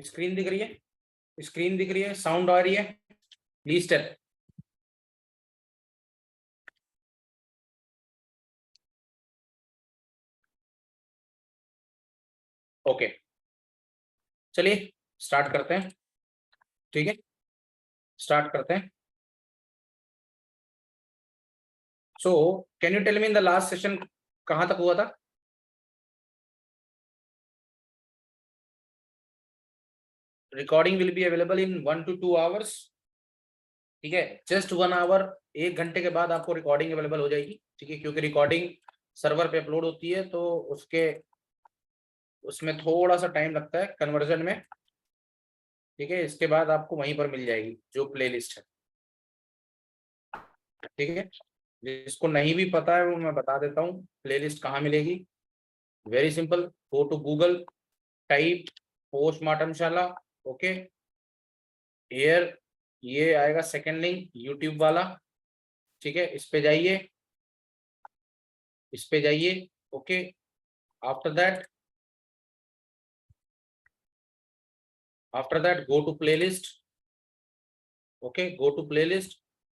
Screen दिख रही है? स्क्रीन दिख रही है? साउंड आ रही है? Please tell. ओके, चलिए स्टार्ट करते हैं। ठीक है, स्टार्ट करते हैं। So can you tell me in the last session कहां तक हुआ था? Recording will be available in 1 to 2 hours। ठीक है, जस्ट 1 hour, 1 घंटे के बाद आपको रिकॉर्डिंग अवेलेबल हो जाएगी। ठीक है, क्योंकि रिकॉर्डिंग सर्वर पे अपलोड होती है तो उसमें थोड़ा सा टाइम लगता है कन्वर्जन में। ठीक है, इसके बाद आपको वहीं पर मिल जाएगी जो प्लेलिस्ट है। ठीक है, जिसको नहीं भी पता है वो मैं बता देता हूँ प्लेलिस्ट कहाँ मिलेगी। Very simple, go to Google, type postmortem Shala. Okay, एयर, ये आएगा सेकंड लिंक यूट्यूब वाला। ठीक है, इस पे जाइए, इस पे जाइए। Okay, after that go to playlist। okay, go to playlist,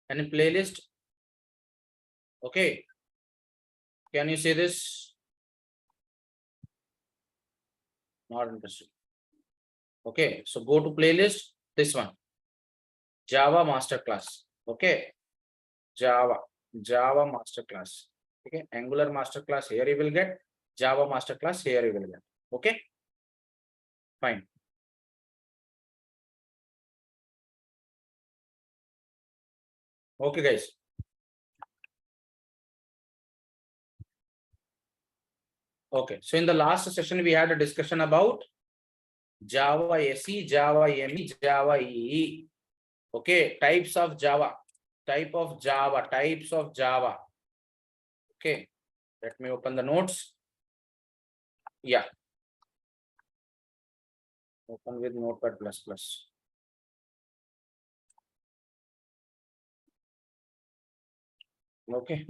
and in playlist, okay, can you say this? Not interested. Okay, so go to playlist, this one, Java masterclass। okay, Java masterclass। okay, Angular masterclass here you will get, Java masterclass here you will get। okay, fine। okay guys, okay, so in the last session we had a discussion about Java SE, Java ME, Java EE। okay, types of Java, types of Java। okay, let me open the notes। yeah, open with Notepad++। okay,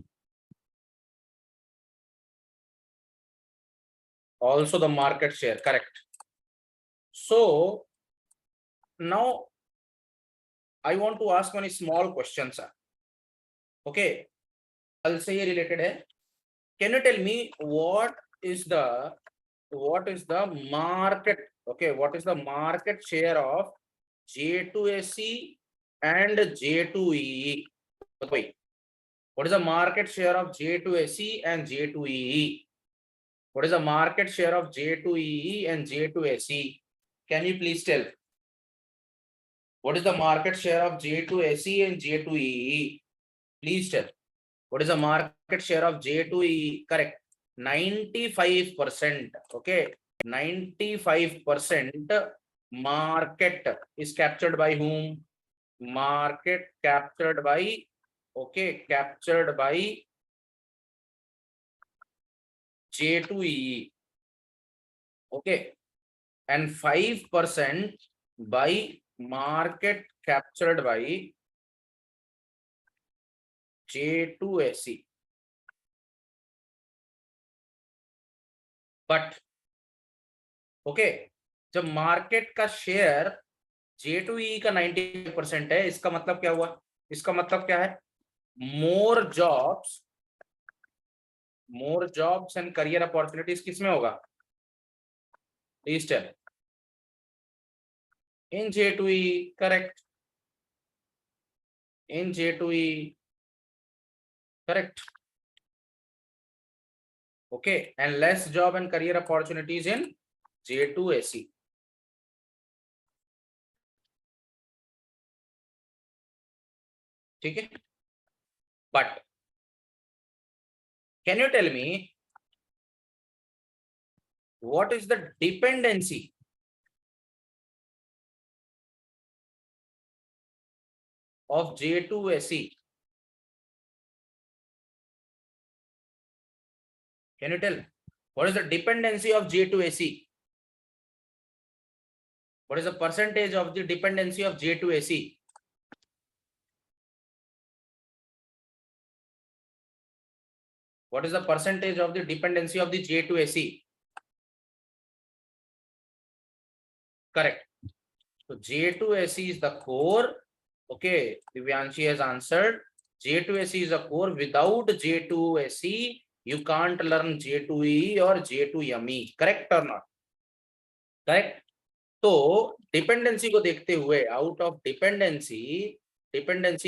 also the market share, correct। so now I want to ask one small question, sir। okay, कल से ये related है। can you tell me what is the market, okay, what is the market share of J2SE and J2EE? wait, what is the market share of J2SE and J2EE? what is the market share of J2EE and J2SE? can you please tell what is the market share of J2SE and J2EE? please tell what is the market share of J2EE? correct, 95%। okay, 95% market is captured by whom? Market captured by, okay, captured by J2EE। okay, and 5% by market captured by J2SE। But okay, जब market का share J2E का 90% है, इसका मतलब क्या हुआ? इसका मतलब क्या है? More jobs and career opportunities किसमें होगा? Please tell. In J2E, correct, in J2E, correct. okay, and less job and career opportunities in J2SE। ठीक है, but can you tell me what is the dependency of J2SE? can you tell what is the dependency of J2SE? what is the percentage of the dependency of J2SE? what is the percentage of the dependency of the J2SE? correct, So J2SE is the core. Okay, Divyanshi has answered. J2SE is a core. Without J2SE, you can't learn J2E or J2ME. Correct or not? Correct. तो dependency को देखते हुए out of dependency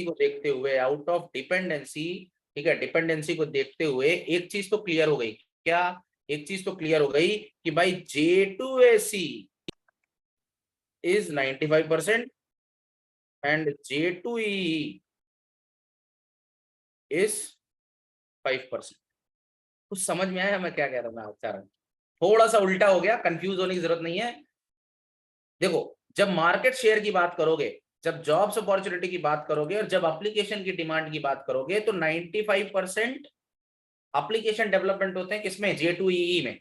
को देखते हुए out of dependency, ठीक है, dependency को देखते हुए एक चीज तो क्लियर हो गई। क्या? एक चीज तो क्लियर हो गई कि भाई J2SE is 95% and J2EE is 5%। कुछ समझ में आया मैं क्या कह रहा हूँ? मैं उच्चारण थोड़ा सा उल्टा हो गया, कंफ्यूज होने की जरूरत नहीं है। देखो, जब मार्केट शेयर की बात करोगे, जब जॉब्स अपॉर्चुनिटी की बात करोगे और जब एप्लीकेशन की डिमांड की बात करोगे तो 95% एप्लीकेशन डेवलपमेंट होते हैं किसमें? J2EE में,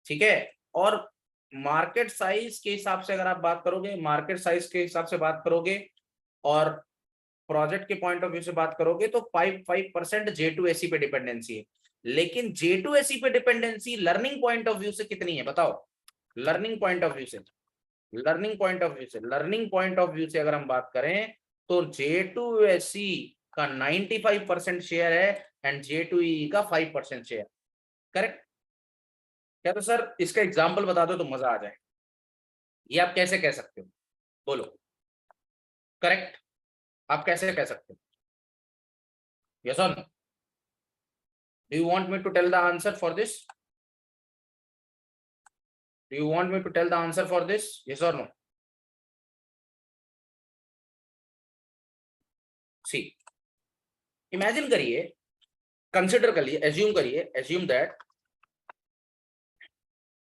ठीक है। और मार्केट साइज के हिसाब से अगर आप बात करोगे, मार्केट साइज के हिसाब से बात करोगे और प्रोजेक्ट के पॉइंट ऑफ व्यू से बात करोगे तो 5% J2SE पे डिपेंडेंसी है। लेकिन J2SE पे dependency learning point of view से कितनी है बताओ? लर्निंग पॉइंट ऑफ व्यू से, लर्निंग पॉइंट ऑफ व्यू से, लर्निंग पॉइंट ऑफ व्यू से अगर हम बात करें तो J2SE का 95% शेयर है एंड J2EE का 5% शेयर। करेक्ट? क्या? तो सर इसका एग्जांपल बता दो तो मजा आ जाए। ये आप कैसे कह सकते हो? बोलो। करेक्ट? आप कैसे कह सकते हो? यस और no? Do you want me to tell the answer for this? Do you want me to tell the answer for this? Yes और नो? सी, इमेजिन करिए, कंसिडर करिए, एज्यूम दैट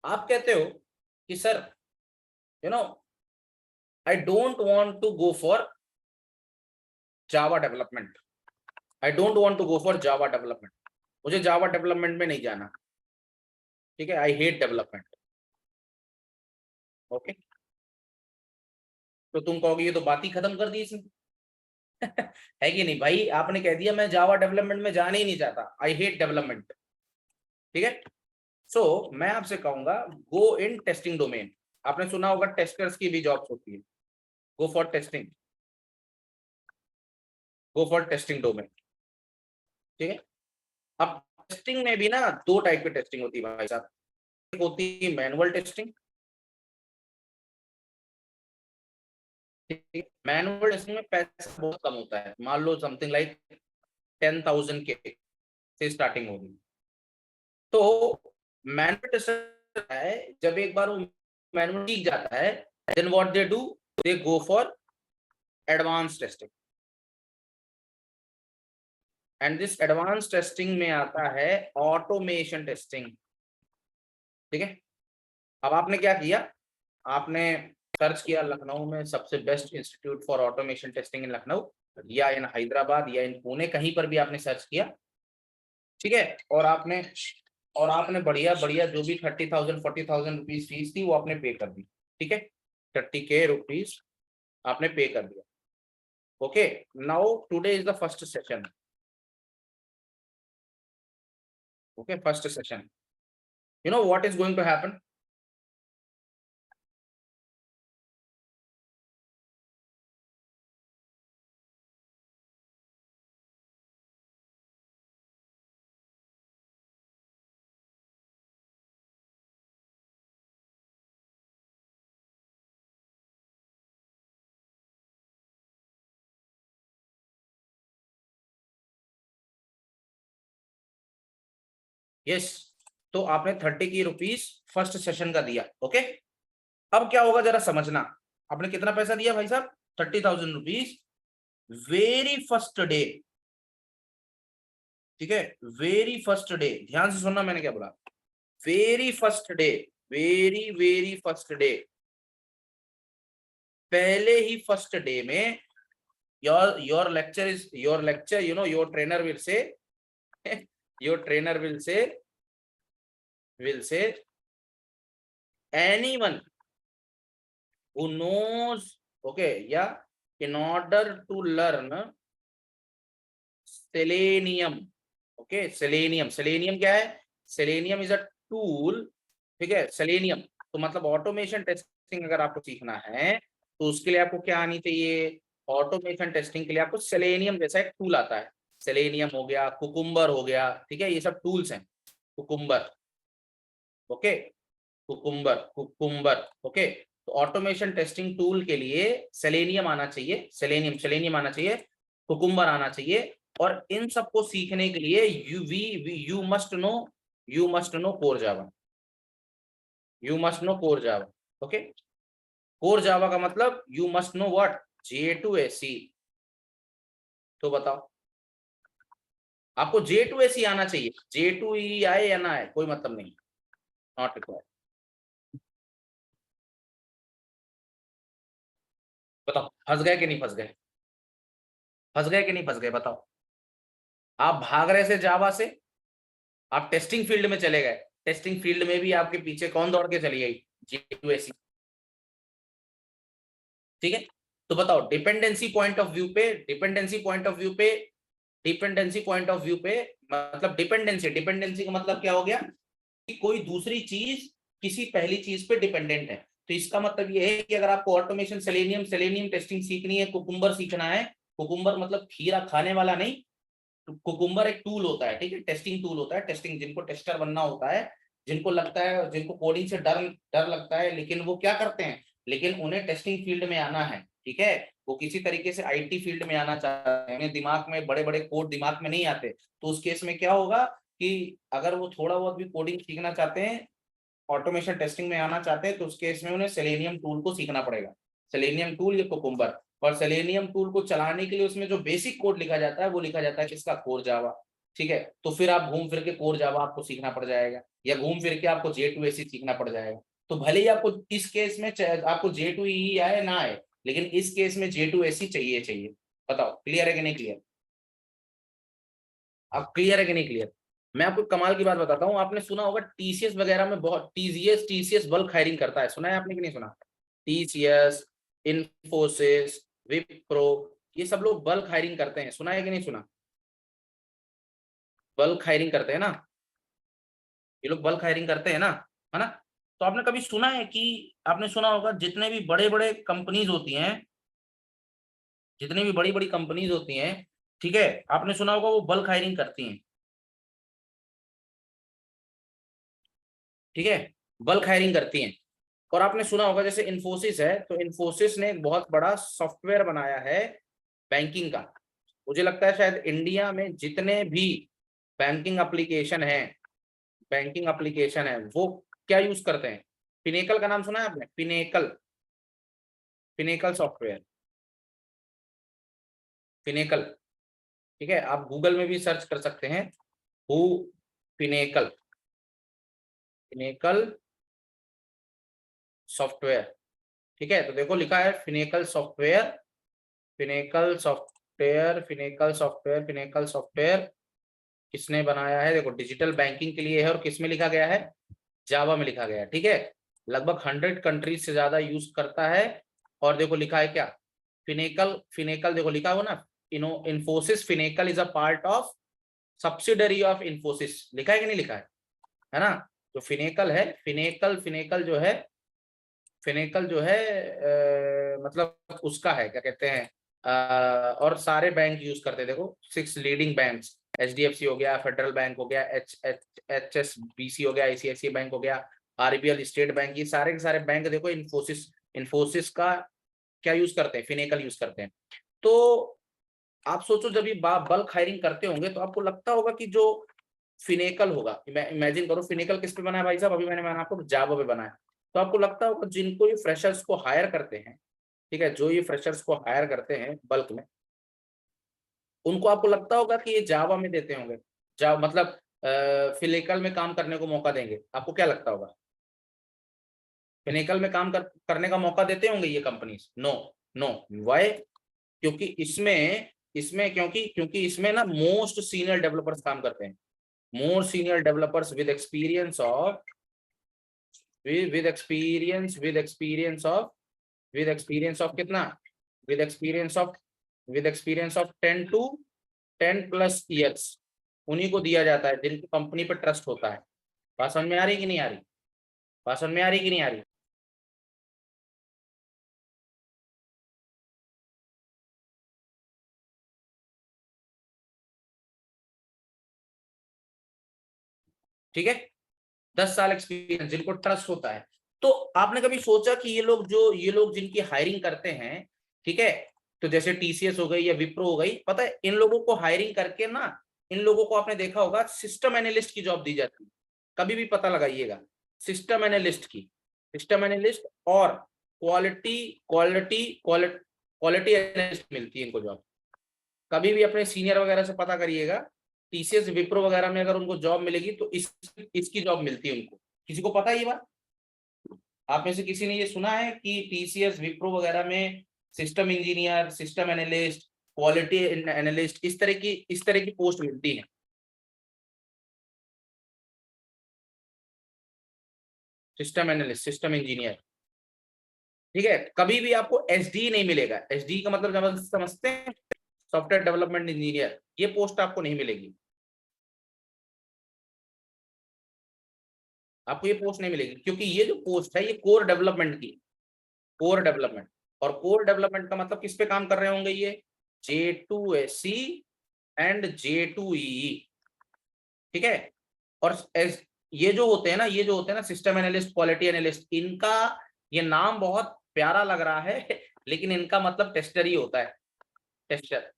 आप कहते हो कि sir you know I don't want to go for Java development, I don't want to go for Java development, मुझे Java development में नहीं जाना, ठीक है, आई हेट डेवलपमेंट। ओके, तो तुम कहोगे ये तो बात ही खत्म कर दी इसने। है कि नहीं भाई? आपने कह दिया मैं जावा डेवलपमेंट में जाना ही नहीं चाहता, आई हेट डेवलपमेंट, ठीक है। सो मैं आपसे कहूंगा गो इन टेस्टिंग डोमेन। आपने सुना होगा टेस्टर्स की भी जॉब्स होती है, go for testing, go for testing domain, ठीक है। अब टेस्टिंग में भी ना दो टाइप की टेस्टिंग होती है भाई साहब। एक होती है मैनुअल टेस्टिंग, मैनुअल टेस्टिंग में पैसा बहुत कम होता है, मान लो समथिंग लाइक 10,000 के से स्टार्टिंग होगी। तो मैनुअल टेस्टर है, जब एक बार वो मैनुअल सीख जाता है then what they do, they go for advance testing and this advance testing में आता है ऑटोमेशन टेस्टिंग, ठीक है। अब आपने क्या किया? आपने सर्च किया लखनऊ में सबसे best institute for automation testing in Lucknow या इन हैदराबाद या इन पुणे, कहीं पर भी आपने सर्च किया, ठीक है। और आपने बढ़िया बढ़िया जो भी 30,000 40,000 रुपीज फीस थी वो आपने पे कर दी, ठीक है। 30K रुपीज आपने पे कर दिया। Okay, now today is the first session. Okay, first session, you know what is going to happen? Yes, तो आपने 30 रुपीज फर्स्ट सेशन का दिया। ओके, अब क्या होगा जरा समझना। आपने कितना पैसा दिया भाई साहब? 30,000 रुपीज वेरी फर्स्ट डे, ठीक है। वेरी फर्स्ट डे, ध्यान से सुनना मैंने क्या बोला। Very first day, very very first day, पहले ही फर्स्ट डे में your lecture is your lecture, you know your trainer will say your trainer will say anyone who knows, okay, yeah, in order to learn selenium, okay, selenium क्या है? selenium is a tool, ठीक है। selenium तो मतलब automation testing अगर आपको सीखना है तो उसके लिए आपको क्या आनी चाहिए, ऑटोमेशन टेस्टिंग के लिए आपको सेलेनियम जैसा एक टूल आता है, सेलेनियम हो गया, कुकुम्बर हो गया, ठीक है, ये सब टूल्स हैं, cucumber, okay, cucumber, cucumber, okay. तो ऑटोमेशन टेस्टिंग टूल के लिए सेलेनियम आना चाहिए, सेलेनियम सेलेनियम आना चाहिए, कुकुम्बर आना चाहिए, और इन सबको सीखने के लिए you must no core Java, you must no core Java, okay. Core Java का मतलब you must know what, J2SE। तो बताओ, आपको J2SE आना चाहिए, J2EE आए या ना आए कोई मतलब नहीं, नॉट रिक्वायर्ड। बताओ फंस गए कि नहीं फंस गए, फंस गए कि नहीं फंस गए, बताओ। आप भाग रहे थे जावा से, आप टेस्टिंग फील्ड में चले गए, टेस्टिंग फील्ड में भी आपके पीछे कौन दौड़ के चली गई, J2SE, ठीक है। तो बताओ डिपेंडेंसी पॉइंट ऑफ व्यू पे, डिपेंडेंसी पॉइंट ऑफ व्यू पे, डिपेंडेंसी पॉइंट ऑफ व्यू पे, मतलब डिपेंडेंसी, डिपेंडेंसी का मतलब क्या हो गया कि कोई दूसरी चीज किसी पहली चीज पे डिपेंडेंट है। तो इसका मतलब ये है कि अगर आपको ऑटोमेशन सेलेनियम सेलेनियम टेस्टिंग सीखनी है, कुकुम्बर सीखना है, कुकुम्बर मतलब खीरा खाने वाला नहीं, कुकुम्बर एक टूल होता है, ठीक है, टेस्टिंग टूल होता है, टेस्टिंग जिनको टेस्टर बनना होता है, जिनको लगता है, जिनको कोडिंग से डर डर लगता है, लेकिन वो क्या करते हैं, लेकिन उन्हें टेस्टिंग फील्ड में आना है, ठीक है, वो किसी तरीके से आईटी फील्ड में आना चाहते हैं, उन्हें दिमाग में बड़े बड़े कोड दिमाग में नहीं आते, तो उस केस में क्या होगा कि अगर वो थोड़ा बहुत भी कोडिंग सीखना चाहते हैं, ऑटोमेशन टेस्टिंग में आना चाहते हैं, तो उस केस में उन्हें सेलेनियम टूल को सीखना पड़ेगा, सेलेनियम टूल या कुकुम्बर। और सेलेनियम टूल को चलाने के लिए उसमें जो बेसिक कोड लिखा जाता है वो लिखा जाता है किसका, कोर जावा, ठीक है। तो फिर आप घूम फिर के कोर जावा आपको सीखना पड़ जाएगा, या घूम फिर के आपको J2SE सीखना पड़ जाएगा। तो भले ही आपको इस केस में आपको J2EE आए ना आए, लेकिन इस केस में J2SE चाहिए चाहिए। बताओ क्लियर है कि नहीं क्लियर, अब क्लियर है कि नहीं क्लियर। मैं आपको कमाल की बात बताता हूँ, आपने सुना होगा टीसीएस वगैरह में बहुत, टीसीएस टीसीएस बल्क हायरिंग करता है, सुना है आपने कि नहीं सुना, टीसीएस, इन्फोसिस, विप्रो, ये सब लोग बल्क हायरिंग करते हैं, सुना है कि नहीं सुना, बल्क हायरिंग करते हैं ना, ये लोग बल्क हायरिंग करते हैं ना, है ना। तो आपने कभी सुना है कि, आपने सुना होगा जितने भी बड़े बड़े कंपनीज होती हैं, जितनी भी बड़ी बड़ी कंपनीज होती हैं, ठीक है, आपने सुना होगा वो बल्क हायरिंग करती हैं, ठीक है, बल्क हायरिंग करती हैं। और आपने सुना होगा जैसे इन्फोसिस है, तो इन्फोसिस ने एक बहुत बड़ा सॉफ्टवेयर बनाया है बैंकिंग का। मुझे लगता है शायद इंडिया में जितने भी बैंकिंग एप्लीकेशन है, बैंकिंग एप्लीकेशन है, वो क्या यूज करते हैं, पिनेकल का नाम सुना है आपने, पिनेकल, पिनेकल सॉफ्टवेयर, पिनेकल, ठीक है, आप गूगल में भी सर्च कर सकते हैं, हु पिनेकल, पिनेकल सॉफ्टवेयर, ठीक है। तो देखो लिखा है Finacle software, Finacle software, Finacle software, Finacle software, किसने बनाया है, देखो डिजिटल बैंकिंग के लिए है, और किसमें लिखा गया है, जावा में लिखा गया है, ठीक है। लगभग 100 कंट्रीज से ज्यादा यूज करता है। और देखो लिखा है क्या, फिनेकल, फिनेकल देखो लिखा हो ना, Infosys Finacle is a part of subsidiary of Infosys, लिखा है कि नहीं लिखा है ना। जो फिनेकल है, फिनेकल, फिनेकल जो है, फिनेकल जो है मतलब उसका है, क्या कहते हैं, और सारे बैंक यूज करते हैं, देखो 6 लीडिंग बैंक्स, एचडीएफसी हो गया, फेडरल बैंक हो गया, एचएसबीसी हो गया, आईसीआईसीआई बैंक हो गया, आरबीएल, स्टेट बैंक, ये सारे के सारे बैंक देखो इन्फोसिस, इन्फोसिस का क्या यूज करते हैं, फिनेकल यूज करते हैं। तो आप सोचो जब ये बल्क हायरिंग करते होंगे तो आपको लगता होगा कि जो फिनेकल होगा, इमेजिन करो फिनेकल किस पे बना है भाई साहब, अभी मैंने आपको जावा पे बनाया, तो आपको लगता होगा जिनको ये फ्रेशर्स को हायर करते हैं, ठीक है, जो ये फ्रेशर्स को हायर करते हैं बल्क में, उनको आपको लगता होगा कि ये जावा में देते होंगे, जावा मतलब फिनेकल में काम करने को मौका देंगे, आपको क्या लगता होगा, फिनेकल में काम करने का मौका देते होंगे ये कंपनीज, नो, नो, वाई, क्योंकि इसमें, इसमें क्योंकि क्योंकि इसमें ना मोस्ट सीनियर डेवलपर्स काम करते हैं, more senior developers with experience of, with experience of, with experience of कितना, with experience of, with experience of 10 to 10+ years, उन्हीं को दिया जाता है जिनको कंपनी पर ट्रस्ट होता है। बात समझ में आ रही कि नहीं आ रही, बात समझ में आ रही कि नहीं आ रही। ठीक है, 10 साल एक्सपीरियंस, जिनको ट्रस्ट होता है। तो आपने कभी सोचा कि ये लोग जिनकी हायरिंग करते हैं, ठीक है, तो जैसे टीसीएस हो गई या विप्रो हो गई, पता है इन लोगों को हायरिंग करके ना, इन लोगों को आपने देखा होगा सिस्टम एनालिस्ट की जॉब दी जाती है। कभी भी पता लगाइएगा, सिस्टम एनालिस्ट की, सिस्टम एनालिस्ट और quality quality quality quality analyst मिलती है इनको जॉब। कभी भी अपने सीनियर वगैरह से पता करिएगा, टीसीएस विप्रो वगैरह में अगर उनको जॉब मिलेगी तो इसकी जॉब मिलती है उनको। किसी को पता है ये बात? आप में से किसी ने ये सुना है कि टीसीएस विप्रो वगैरह में system engineer, system analyst, quality analyst, इस तरह की पोस्ट मिलती है? सिस्टम एनालिस्ट, सिस्टम इंजीनियर, ठीक है। कभी भी आपको एसडी नहीं मिलेगा। एसडी का मतलब समझते हैं, सॉफ्टवेयर डेवलपमेंट इंजीनियर, ये पोस्ट आपको नहीं मिलेगी। आपको ये पोस्ट नहीं मिलेगी क्योंकि ये जो पोस्ट है ये कोर डेवलपमेंट की, कोर डेवलपमेंट। और कोर डेवलपमेंट का मतलब किस पे काम कर रहे होंगे ये? J2SE एंड J2EE, ठीक है। और ये जो होते हैं ना, ये जो होते हैं ना सिस्टम एनालिस्ट, क्वालिटी एनालिस्ट, इनका ये नाम बहुत प्यारा लग रहा है लेकिन इनका मतलब टेस्टर ही होता है। टेस्टर,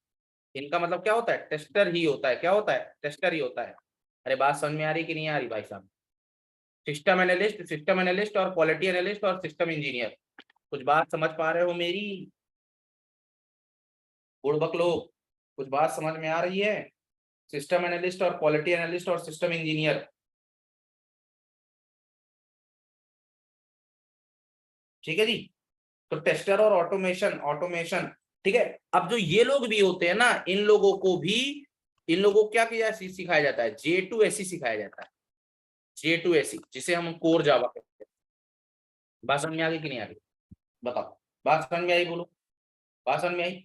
इनका मतलब क्या होता है? टेस्टर ही होता है। क्या होता है? टेस्टर ही होता है। अरे बात समझ में आ रही कि नहीं आ रही भाई साहब? सिस्टम एनालिस्ट और क्वालिटी एनालिस्ट और सिस्टम इंजीनियर, कुछ बात समझ पा रहे हो मेरी? बुड़बक लोग, कुछ बात समझ में आ रही है? सिस्टम एनालिस्ट और क्वालिटी एनालिस्ट और सिस्टम इंजीनियर, ठीक है जी। तो टेस्टर और ऑटोमेशन, ऑटोमेशन, ठीक है। अब जो ये लोग भी होते हैं ना, इन लोगों को भी, इन लोगों को क्या किया सिखाया जाता है? J2SE सिखाया जाता है। J2SE, जिसे हम कोर जावा कहते हैं। बात समझ में आ गई कि नहीं आ रही? बताओ, बात समझ में आई? बोलो, बात समझ में आई?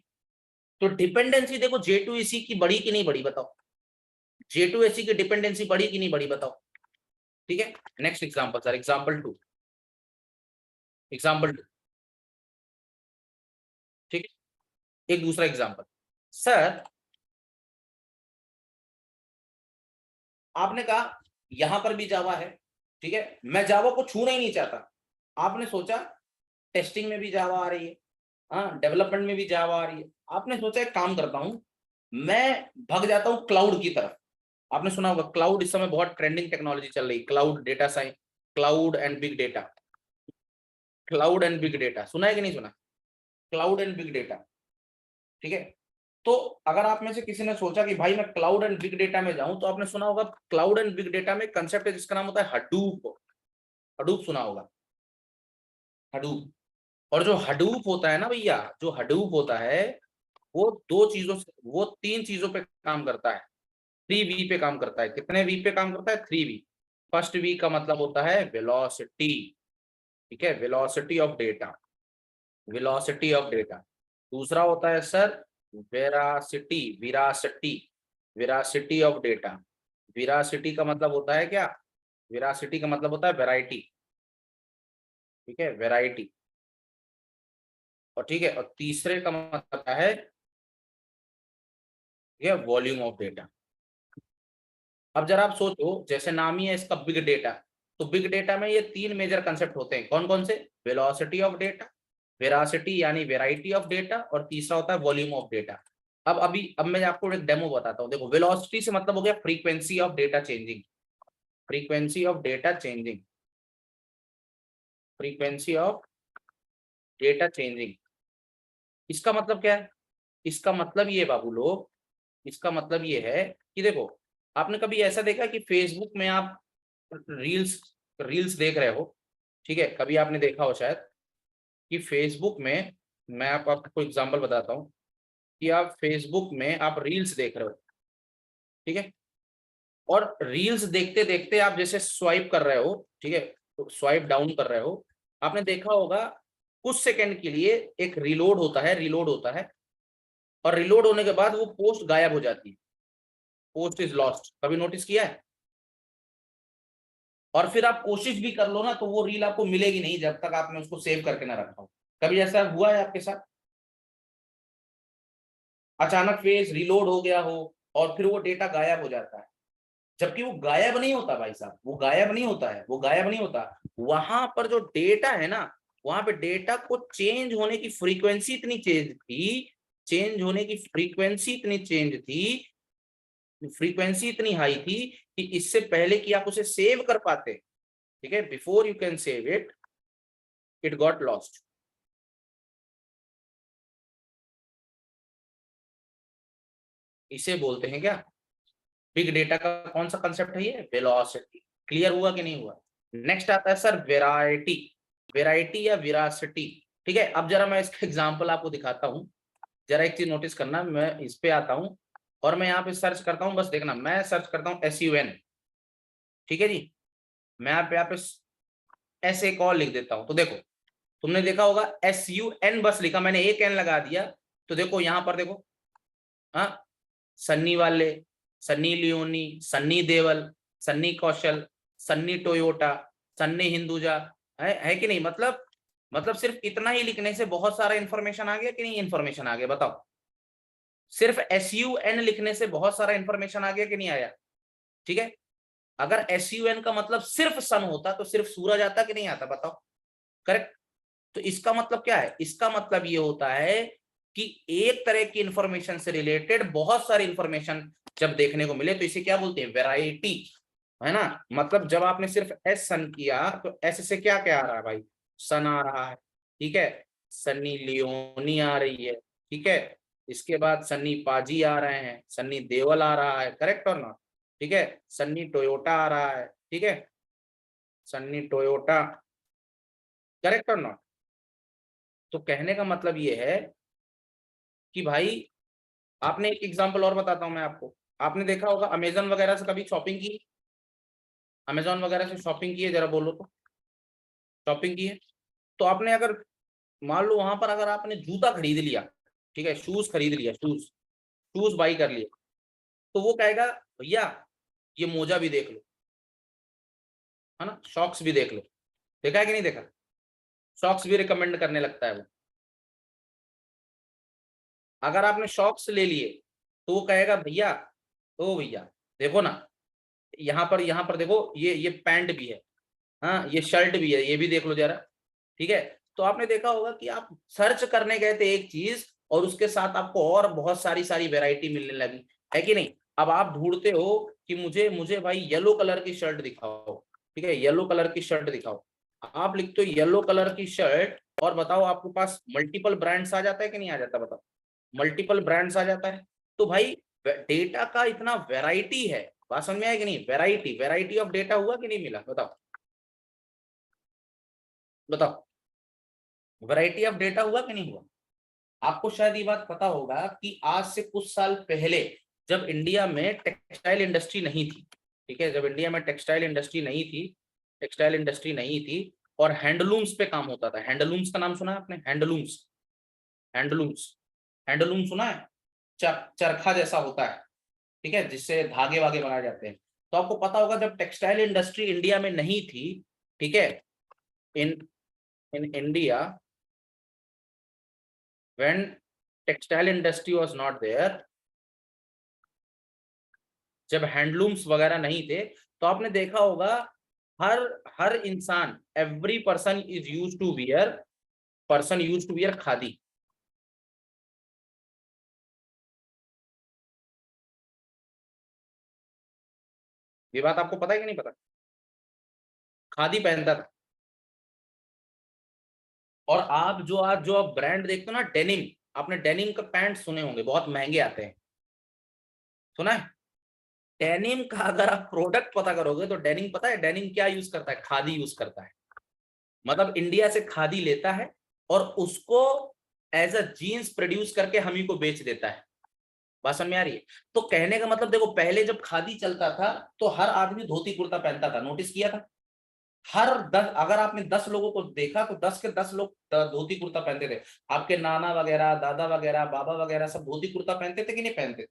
तो डिपेंडेंसी देखो J2SE की बढ़ी कि नहीं बढ़ी, बताओ। J2SE की डिपेंडेंसी बढ़ी कि नहीं बढ़ी, बताओ। ठीक है, next example sir, example 2, example 2, ठीक है। एक दूसरा एग्जांपल, सर आपने कहा यहां पर भी जावा है, ठीक है, मैं जावा को छूना ही नहीं चाहता। आपने सोचा टेस्टिंग में भी जावा आ रही है, हाँ, डेवलपमेंट में भी जावा आ रही है। आपने सोचा एक काम करता हूं, मैं भग जाता हूं क्लाउड की तरफ। आपने सुना होगा क्लाउड, इस समय बहुत ट्रेंडिंग टेक्नोलॉजी चल रही है, cloud data science, cloud and big data. Cloud and big data सुना है कि नहीं सुना? क्लाउड एंड बिग डेटा, ठीक है। तो अगर आप में से किसी ने सोचा कि भाई मैं क्लाउड एंड बिग डेटा में जाऊं, तो आपने सुना होगा क्लाउड एंड बिग डेटा में कंसेप्ट है जिसका नाम होता है हडूप। हडूप सुना होगा, हडूप। और जो हडूप होता है ना भैया, जो हडूप होता है, वो दो चीजों से, वो तीन चीजों पे काम करता है। 3V पे काम करता है। कितने वी पे काम करता है? 3V। फर्स्ट वी का मतलब होता है वेलोसिटी, ठीक है, velocity of data, velocity of data. दूसरा होता है सर वेरासिटी, विरासिटी, विरासिटी ऑफ डेटा। विरासिटी का मतलब होता है क्या? विरासिटी का मतलब होता है वैरायटी, ठीक है, वैरायटी। और ठीक है, और तीसरे का मतलब क्या है? ठीक है, वॉल्यूम ऑफ डेटा। अब जरा आप सोचो, जैसे नाम ही है इसका बिग डेटा, तो बिग डेटा में ये तीन मेजर कंसेप्ट होते हैं। कौन कौन से? वेलोसिटी ऑफ डेटा, वेरासिटी यानी वेराइटी ऑफ डेटा, और तीसरा होता है वॉल्यूम ऑफ डेटा। अब मैं आपको एक डेमो बताता हूँ। देखो, वेलोसिटी से मतलब हो गया frequency of data changing, frequency of data changing, frequency of data changing. इसका मतलब क्या है? इसका मतलब ये बाबू लोग, इसका मतलब ये है कि देखो, आपने कभी ऐसा देखा कि फेसबुक में आप रील्स रील्स देख रहे हो, ठीक है, कभी आपने देखा हो शायद कि फेसबुक में, मैं आपको एग्जांपल बताता हूँ, कि आप फेसबुक में आप रील्स देख रहे हो, ठीक है, और रील्स देखते देखते आप जैसे स्वाइप कर रहे हो, ठीक है, तो स्वाइप डाउन कर रहे हो, आपने देखा होगा कुछ सेकंड के लिए एक रिलोड होता है, रिलोड होता है, और रिलोड होने के बाद वो पोस्ट गायब हो जाती है, पोस्ट इज लॉस्ट। कभी नोटिस किया है? और फिर आप कोशिश भी कर लो ना, तो वो रील आपको मिलेगी नहीं जब तक आपने उसको सेव करके ना रखा हो। कभी ऐसा हुआ है आपके साथ? अचानक पेज रिलोड हो गया हो और फिर वो डेटा गायब हो जाता है, जबकि वो गायब नहीं होता भाई साहब, वो गायब नहीं होता है, वो गायब नहीं होता। वहां पर जो डेटा है ना, वहां पे डेटा को चेंज होने की फ्रीक्वेंसी इतनी चेंज थी, चेंज होने की फ्रीक्वेंसी इतनी चेंज थी, फ्रीक्वेंसी इतनी हाई थी कि इससे पहले कि आप उसे सेव कर पाते, ठीक है, before you can save it, it got lost. इसे बोलते हैं क्या, बिग डेटा का कौन सा कंसेप्ट है ये, वेलोसिटी। क्लियर हुआ कि नहीं हुआ? नेक्स्ट आता है सर वेराइटी, वेराइटी या विरासिटी। ठीक है, अब जरा मैं इसका एग्जांपल आपको दिखाता हूँ। जरा एक चीज नोटिस करना, मैं इस पे आता हूँ और मैं यहाँ पे सर्च करता हूँ, बस देखना, मैं सर्च करता हूँ SUN, ठीक है जी। मैं यहाँ पे एस एक और लिख देता हूँ, तो देखो, तुमने देखा होगा SUN बस लिखा, मैंने एक एन लगा दिया, तो देखो यहाँ पर देखो, हाँ, सन्नी वाले, सन्नी लियोनी, सन्नी देवल, सन्नी कौशल, सन्नी टोयोटा, सन्नी हिंदुजा, है कि नहीं? मतलब सिर्फ इतना ही लिखने से बहुत सारा इंफॉर्मेशन आ गया कि नहीं? इंफॉर्मेशन आ गया, बताओ। सिर्फ SUN लिखने से बहुत सारा इंफॉर्मेशन आ गया कि नहीं आया? ठीक है, अगर SUN का मतलब सिर्फ सन होता तो सिर्फ सूरज आता कि नहीं आता, बताओ। करेक्ट। तो इसका मतलब क्या है? इसका मतलब ये होता है कि एक तरह की इंफॉर्मेशन से रिलेटेड बहुत सारी इंफॉर्मेशन जब देखने को मिले तो इसे क्या बोलते हैं, वैरायटी, है ना। मतलब जब आपने सिर्फ एस सन किया तो एस से क्या क्या आ रहा है भाई, सन आ रहा है, ठीक है, सन्नी लियोनी आ रही है, ठीक है, इसके बाद सन्नी पाजी आ रहे हैं, सन्नी देवल आ रहा है, करेक्ट और नॉट, ठीक है, सन्नी टोयोटा आ रहा है, ठीक है, सन्नी टोयोटा, करेक्ट और नॉट। तो कहने का मतलब ये है कि भाई, आपने एक एग्जांपल और बताता हूं मैं आपको, आपने देखा होगा अमेजन वगैरह से कभी शॉपिंग की, अमेजोन वगैरह से शॉपिंग की है, जरा बोलो तो, शॉपिंग की है? तो आपने अगर मान लो वहां पर अगर आपने जूता खरीद लिया, ठीक है, शूज खरीद लिया, शूज, शूज बाई कर लिया, तो वो कहेगा भैया ये मोजा भी देख लो, है ना, सॉक्स भी देख लो। देखा है कि नहीं देखा? सॉक्स भी रिकमेंड करने लगता है वो। अगर आपने सॉक्स ले लिए तो वो कहेगा भैया, ओ भैया देखो ना, यहाँ पर देखो, ये पैंट भी है, हाँ ये शर्ट भी है, ये भी देख लो जरा, ठीक है। तो आपने देखा होगा कि आप सर्च करने गए थे एक चीज और उसके साथ आपको और बहुत सारी वैरायटी मिलने लगी, है कि नहीं? अब आप ढूंढते हो कि मुझे मुझे भाई येलो कलर की शर्ट दिखाओ, ठीक है, येलो कलर की शर्ट दिखाओ। आप लिखते हो येलो कलर की शर्ट और बताओ आपके पास मल्टीपल ब्रांड्स आ जाता है कि नहीं आ जाता, बताओ। मल्टीपल ब्रांड्स आ जाता है। तो भाई डेटा का इतना वैरायटी है, बात समझ में आया कि नहीं? वैरायटी, वैरायटी ऑफ डेटा हुआ कि नहीं मिला, बताओ, बताओ, वैरायटी ऑफ डेटा हुआ कि नहीं हुआ? आपको शायद ये बात पता होगा कि आज से कुछ साल पहले जब इंडिया में टेक्सटाइल इंडस्ट्री नहीं थी, ठीक है, जब इंडिया में टेक्सटाइल इंडस्ट्री नहीं थी, टेक्सटाइल इंडस्ट्री नहीं थी और हैंडलूम्स पे काम होता था। हैंडलूम्स का नाम सुना है आपने? हैंडलूम्स, हैंडलूम्स, हैंडलूम सुना है? चरखा जैसा होता है, ठीक है, जिससे धागे वागे बनाए जाते हैं। तो आपको पता होगा जब टेक्सटाइल इंडस्ट्री इंडिया में नहीं थी, ठीक है, in in India, when textile industry was not there, जब हैंडलूम्स वगैरह नहीं थे, तो आपने देखा होगा हर हर इंसान, every person is use to wear, person use to wear khadi. ये बात आपको पता है कि नहीं पता? खादी पहनता था। और आप जो आज जो आप ब्रांड देखते हो ना, डेनिम, आपने डेनिम का पैंट सुने होंगे, बहुत महंगे आते हैं, सुना है? डेनिम का अगर आप प्रोडक्ट पता करोगे तो डेनिम, पता है डेनिम क्या यूज करता है? खादी यूज करता है। मतलब इंडिया से खादी लेता है और उसको एज अ जीन्स प्रोड्यूस करके हम ही को बेच देता है। बात समझ में आ रही है? तो कहने का मतलब देखो, पहले जब खादी चलता था तो हर आदमी धोती कुर्ता पहनता था, नोटिस किया था? हर 10, अगर आपने 10 लोगों को देखा तो 10 के 10 लोग धोती कुर्ता पहनते थे। आपके नाना वगैरह, दादा वगैरह, बाबा वगैरह सब धोती कुर्ता पहनते थे कि नहीं पहनते थे?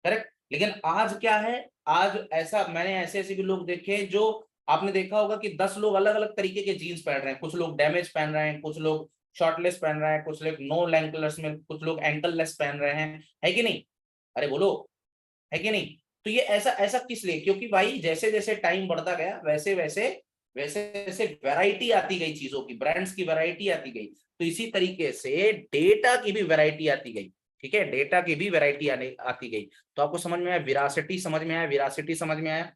करेक्ट। लेकिन आज क्या है, आज ऐसा, मैंने ऐसे ऐसे भी लोग देखे जो, आपने देखा होगा कि 10 लोग अलग अलग तरीके के जीन्स पहन रहे हैं, कुछ लोग डैमेज पहन रहे हैं, कुछ लोग शॉर्टलेस पहन रहे हैं, कुछ लोग नो एंकलर्स में, कुछ लोग एंकल लेस पहन रहे हैं, है कि नहीं? अरे बोलो, है कि नहीं? तो ये ऐसा ऐसा किस लिए, क्योंकि भाई जैसे जैसे टाइम बढ़ता गया वैसे वैसे वैसे वैसे वैरायटी आती गई, चीजों की, ब्रांड्स की वैरायटी आती गई, तो इसी तरीके से डेटा की भी वैरायटी आती गई। ठीक है, डेटा की भी वैरायटी आने आती गई। तो आपको समझ में आया, विरासिटी समझ में आया, विरासिटी समझ में आया,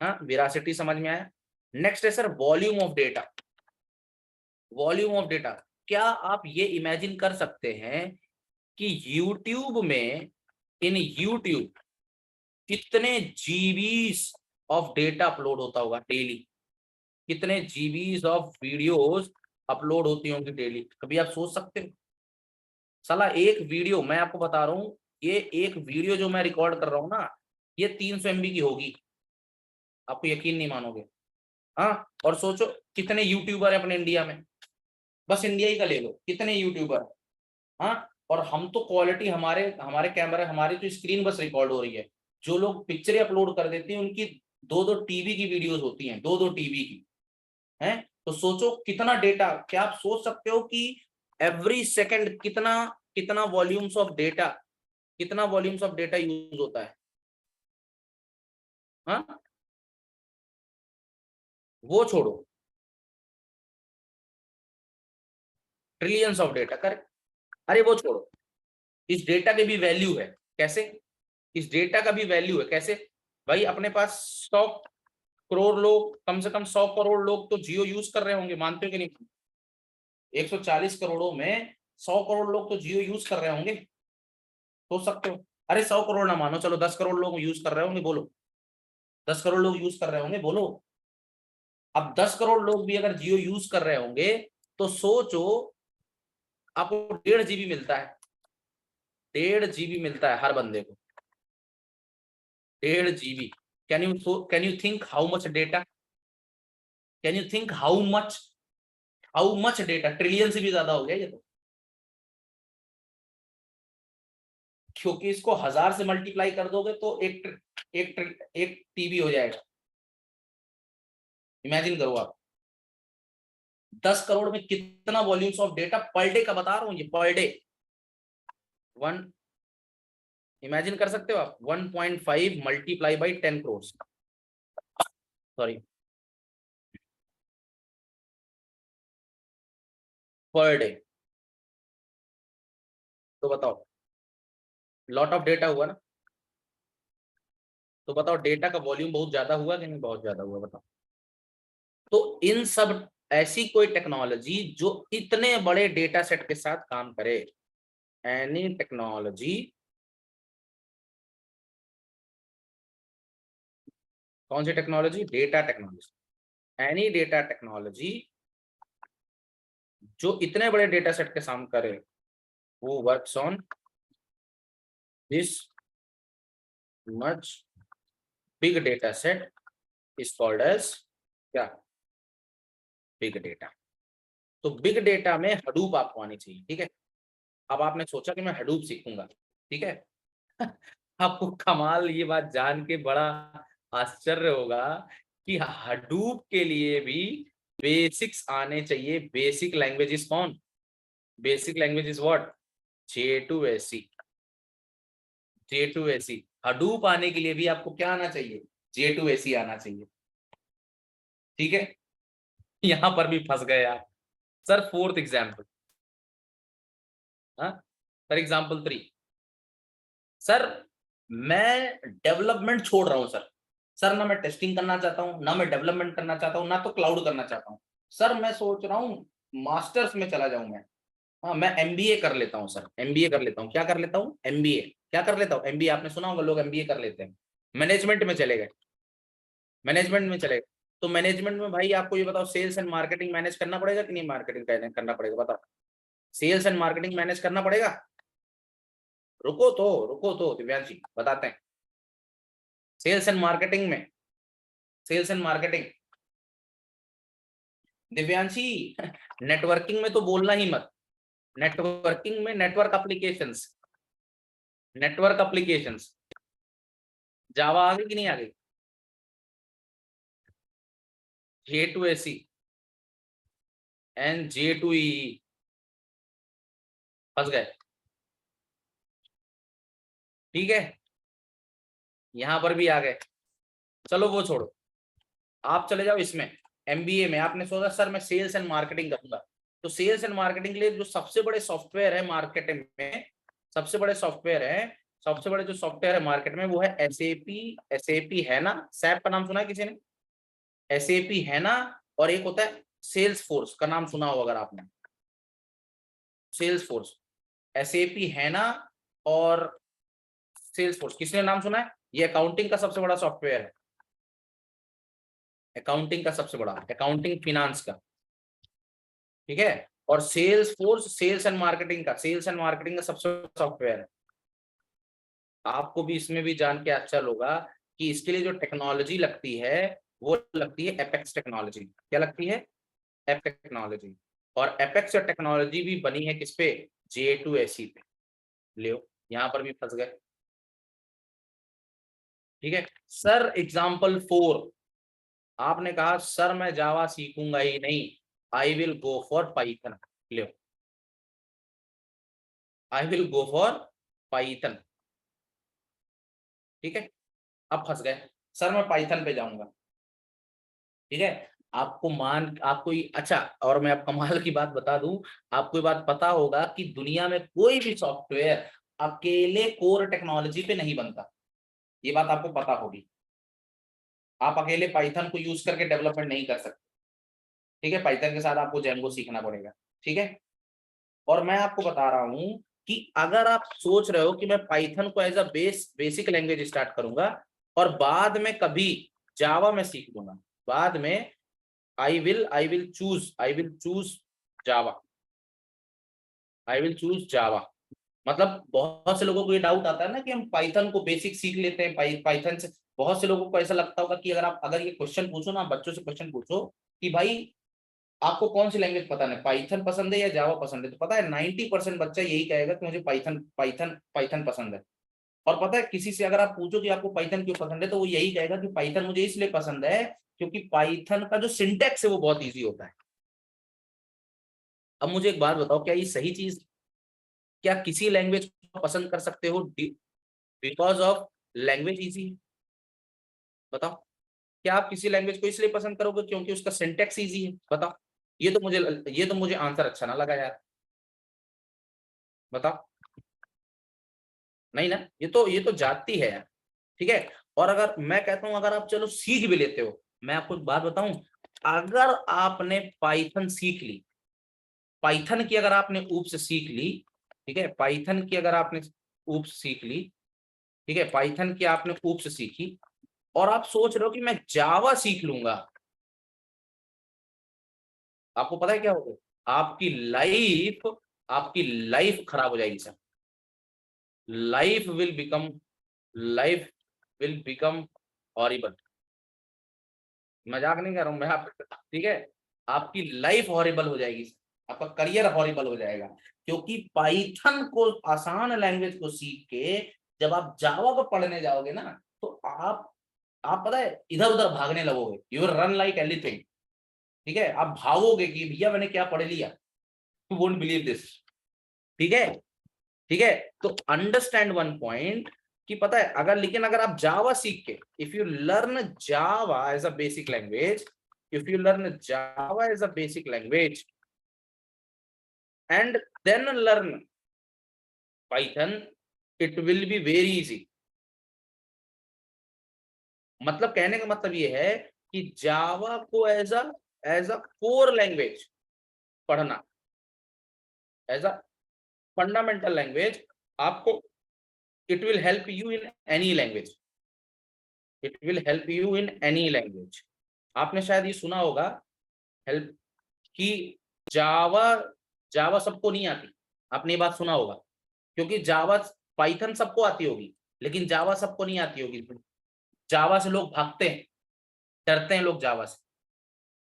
हाँ विरासिटी समझ में आया। नेक्स्ट है sir volume of data. Volume of data, क्या आप ये इमेजिन कर सकते हैं कि यूट्यूब में, इन यूट्यूब कितने जीबीस ऑफ डेटा अपलोड होता होगा डेली, कितने जीबीस ऑफ वीडियोस अपलोड होती होंगी डेली, कभी आप सोच सकते हो? साला एक वीडियो, मैं आपको बता रहा हूँ, ये एक वीडियो जो मैं रिकॉर्ड कर रहा हूँ ना, ये 300 MB की होगी, आपको यकीन नहीं मानोगे। हाँ, और सोचो कितने यूट्यूबर है अपने इंडिया में, बस इंडिया ही का ले लो, कितने यूट्यूबर। हाँ, और हम तो क्वालिटी, हमारे हमारे कैमरे, हमारी तो स्क्रीन बस रिकॉर्ड हो रही है, जो लोग पिक्चरें अपलोड कर देते हैं उनकी 2-2 TB की वीडियोस होती हैं, 2-2 TB की हैं। तो सोचो कितना डेटा, क्या आप सोच सकते हो कि एवरी सेकंड कितना कितना वॉल्यूम्स ऑफ डेटा, कितना वॉल्यूम्स ऑफ डेटा यूज होता है? हाँ, वो छोड़ो, ट्रिलियंस ऑफ डेटा कर, अरे वो छोड़ो, इस डेटा की भी वैल्यू है, कैसे? इस डेटा का भी वैल्यू है कैसे? भाई अपने पास 100 करोड़ लोग, कम से कम 100 करोड़ लोग तो जियो यूज कर रहे होंगे, मानते हो कि नहीं? 140 करोड़ों में 100 करोड़ लोग तो जियो यूज कर रहे होंगे, सोच सकते हो? अरे 100 करोड़ ना मानो, चलो 10 करोड़ लोग यूज कर रहे होंगे, बोलो 10 करोड़ लोग यूज कर रहे होंगे, बोलो। अब 10 करोड़ लोग भी अगर जियो यूज कर रहे होंगे, तो सोचो आपको 1.5 GB मिलता है, 1.5 GB मिलता है हर बंदे को, 1.5 GB। Can you think how much data, can you think how much data, trillion से भी ज्यादा हो गया ये तो, क्योंकि इसको 1000 से मल्टीप्लाई कर दोगे तो एक टीबी हो जाएगा। इमेजिन करो आप, 10 करोड़ में कितना volumes of data per day का बता रहा हूँ, ये पर डे। वन, इमेजिन कर सकते हो आप, 1.5 multiply by 10 crore, sorry, per day. तो बताओ, लॉट ऑफ डेटा हुआ ना? तो बताओ डेटा का वॉल्यूम बहुत ज्यादा हुआ कि नहीं, बहुत ज्यादा हुआ, बताओ। तो इन सब, ऐसी कोई टेक्नोलॉजी जो इतने बड़े डेटा सेट के साथ काम करे, एनी टेक्नोलॉजी, कौन सी technology? Data technology, any data technology जो इतने बड़े डेटा सेट के सामने करे, वो works on this much big data set is called as क्या? Big data. तो बिग डेटा में हडूप आपको आनी चाहिए, ठीक है? अब आपने सोचा कि मैं हडूप सीखूंगा, ठीक है? आपको कमाल ये बात जान के बड़ा आश्चर्य होगा कि हडूप के लिए भी बेसिक्स आने चाहिए। बेसिक लैंग्वेज इज कौन? Basic language is what? J2SE। J2SE, Hadoop आने के लिए भी आपको क्या आना चाहिए? J2SE आना चाहिए, ठीक है? यहां पर भी फंस गए आप। सर फोर्थ एग्जाम्पल, हाँ, फॉर एग्जाम्पल 3, सर मैं डेवलपमेंट छोड़ रहा हूं सर। सर ना मैं टेस्टिंग करना चाहता हूं, ना मैं डेवलपमेंट करना चाहता हूं, ना तो क्लाउड करना चाहता हूं। सर मैं सोच रहा हूँ मास्टर्स में चला जाऊं मैं। हाँ, मैं एमबीए कर लेता हूँ सर, एमबीए कर लेता हूँ। क्या कर लेता हूँ? एमबीए। क्या कर लेता हूँ? एमबीए। आपने सुना होगा लोग एमबीए कर लेते हैं, मैनेजमेंट में चले गए, मैनेजमेंट में चले गए। तो मैनेजमेंट में भाई आपको ये बताओ, सेल्स एंड मार्केटिंग मैनेज करना पड़ेगा कि नहीं? मार्केटिंग करना पड़ेगा, बताओ। सेल्स एंड मार्केटिंग मैनेज करना पड़ेगा। रुको तो दिव्यांशी बताते हैं। सेल्स एंड मार्केटिंग में, sales and marketing, Divyanshi networking में तो बोलना ही मत। नेटवर्किंग में network applications, network applications, Java आ गई कि नहीं आ गई? J2SE एंड J2EE, फंस गए, ठीक है? यहां पर भी आ गए। चलो वो छोड़ो, आप चले जाओ इसमें एमबीए में। आपने सोचा सर मैं सेल्स एंड मार्केटिंग करूंगा, तो सेल्स एंड मार्केटिंग के लिए जो सबसे बड़े सॉफ्टवेयर है मार्केट में, सबसे बड़े सॉफ्टवेयर है, सबसे बड़े जो सॉफ्टवेयर है मार्केट में वो है एसएपी। एसएपी है ना, सैप का नाम सुना है किसी ने? एसएपी है ना, और एक होता है सेल्स फोर्स का नाम सुना हो अगर आपने, सेल्स फोर्स। एसएपी है ना और सेल्स फोर्स, किसने नाम सुना है? ये अकाउंटिंग का सबसे बड़ा सॉफ्टवेयर है, अकाउंटिंग का सबसे बड़ा, अकाउंटिंग फिनांस का, ठीक है। और Salesforce sales and marketing का, सेल्स एंड मार्केटिंग का सबसे बड़ा सॉफ्टवेयर है। आपको भी इसमें भी जान के अच्छा होगा कि इसके लिए जो टेक्नोलॉजी लगती है वो लगती है एपेक्स टेक्नोलॉजी। क्या लगती है? Apex technology. और एपेक्स टेक्नोलॉजी भी बनी है किस पे? J2SE पे। लियो, यहां पर भी फंस गए, ठीक है। सर एग्जाम्पल 4, आपने कहा सर मैं जावा सीखूंगा ही नहीं, I will go for Python. Leo, I will go for Python, ठीक है। अब फंस गए, सर मैं पाइथन पे जाऊंगा, ठीक है। आपको मान आपको अच्छा, और मैं आप कमाल की बात बता दूं, आपको ये बात पता होगा कि दुनिया में कोई भी सॉफ्टवेयर अकेले कोर टेक्नोलॉजी पे नहीं बनता, ये बात आपको पता होगी। आप अकेले पाइथन को यूज करके डेवलपमेंट नहीं कर सकते, ठीक है। पाइथन के साथ आपको जेंगो सीखना पड़ेगा, ठीक है। और मैं आपको बता रहा हूं कि अगर आप सोच रहे हो कि मैं पाइथन को as a basic language start करूंगा और बाद में कभी जावा में सीख लूंगा, बाद में I will choose Java, I will choose Java. मतलब बहुत से लोगों को ये डाउट आता है ना कि हम पाइथन को बेसिक सीख लेते हैं, पाइथन से बहुत से लोगों को ऐसा लगता होगा कि अगर ये क्वेश्चन पूछो ना, बच्चों से क्वेश्चन पूछो कि भाई आपको कौन सी लैंग्वेज पसंद है, पाइथन पसंद है या जावा पसंद है, तो पता है 90% बच्चा यही कहेगा कि मुझे पाइथन पाइथन पाइथन पसंद है। और पता है किसी से अगर आप पूछो कि आपको पाइथन क्यों पसंद है, तो वो यही कहेगा कि पाइथन मुझे इसलिए पसंद है क्योंकि पाइथन का जो सिंटेक्स है वो बहुत ईजी होता है। अब मुझे एक बात बताओ, क्या ये सही चीज, क्या किसी लैंग्वेज को पसंद कर सकते हो बिकॉज ऑफ लैंग्वेज इजी? बताओ, क्या आप किसी लैंग्वेज को इसलिए पसंद करोगे क्योंकि उसका सिंटेक्स इजी है? बताओ, ये तो मुझे आंसर अच्छा ना लगा यार, बताओ। नहीं ना, ये तो जाती है यार, ठीक है। और अगर मैं कहता हूं अगर आप चलो सीख भी लेते हो, मैं आपको एक बात बताऊं, अगर आपने पाइथन सीख ली, पाइथन की अगर आपने ऊप्स सीख ली, ठीक है, पाइथन की अगर आपने ऊप्स सीख ली, ठीक है, पाइथन की आपने ऊप्स सीखी, और आप सोच रहे हो कि मैं जावा सीख लूंगा, आपको पता है क्या होगा? आपकी लाइफ खराब हो जाएगी sir. Life will become life will become horrible. मजाक नहीं कर रहा हूं मैं आप, ठीक है। आपकी लाइफ हॉरिबल हो जाएगी, आपका करियर हॉरिबल हो जाएगा, क्योंकि पाइथन को आसान लैंग्वेज को सीख के जब आप जावा को पढ़ने जाओगे ना, तो आप पता है इधर उधर भागने लगोगे, you will run like anything, ठीक है। आप भागोगे कि भैया मैंने क्या पढ़ लिया, यू वोंट बिलीव दिस, ठीक है, ठीक है। तो अंडरस्टैंड वन पॉइंट कि पता है अगर आप जावा सीख के, if you learn Java as a basic language, if you learn Java as a basic language and then learn Python, it will be very easy. मतलब कहने का मतलब ये है कि जावा को एज अ कोर लैंग्वेज पढ़ना, एज अ फंडामेंटल लैंग्वेज, आपको it will help you in any language, it will help you in any language. आपने शायद ये सुना होगा हेल्प कि जावा जावा सबको नहीं आती, आपने ये बात सुना होगा, क्योंकि जावा पाइथन सबको आती होगी लेकिन जावा सबको नहीं आती होगी। जावा से लोग भागते हैं, डरते हैं लोग जावा से,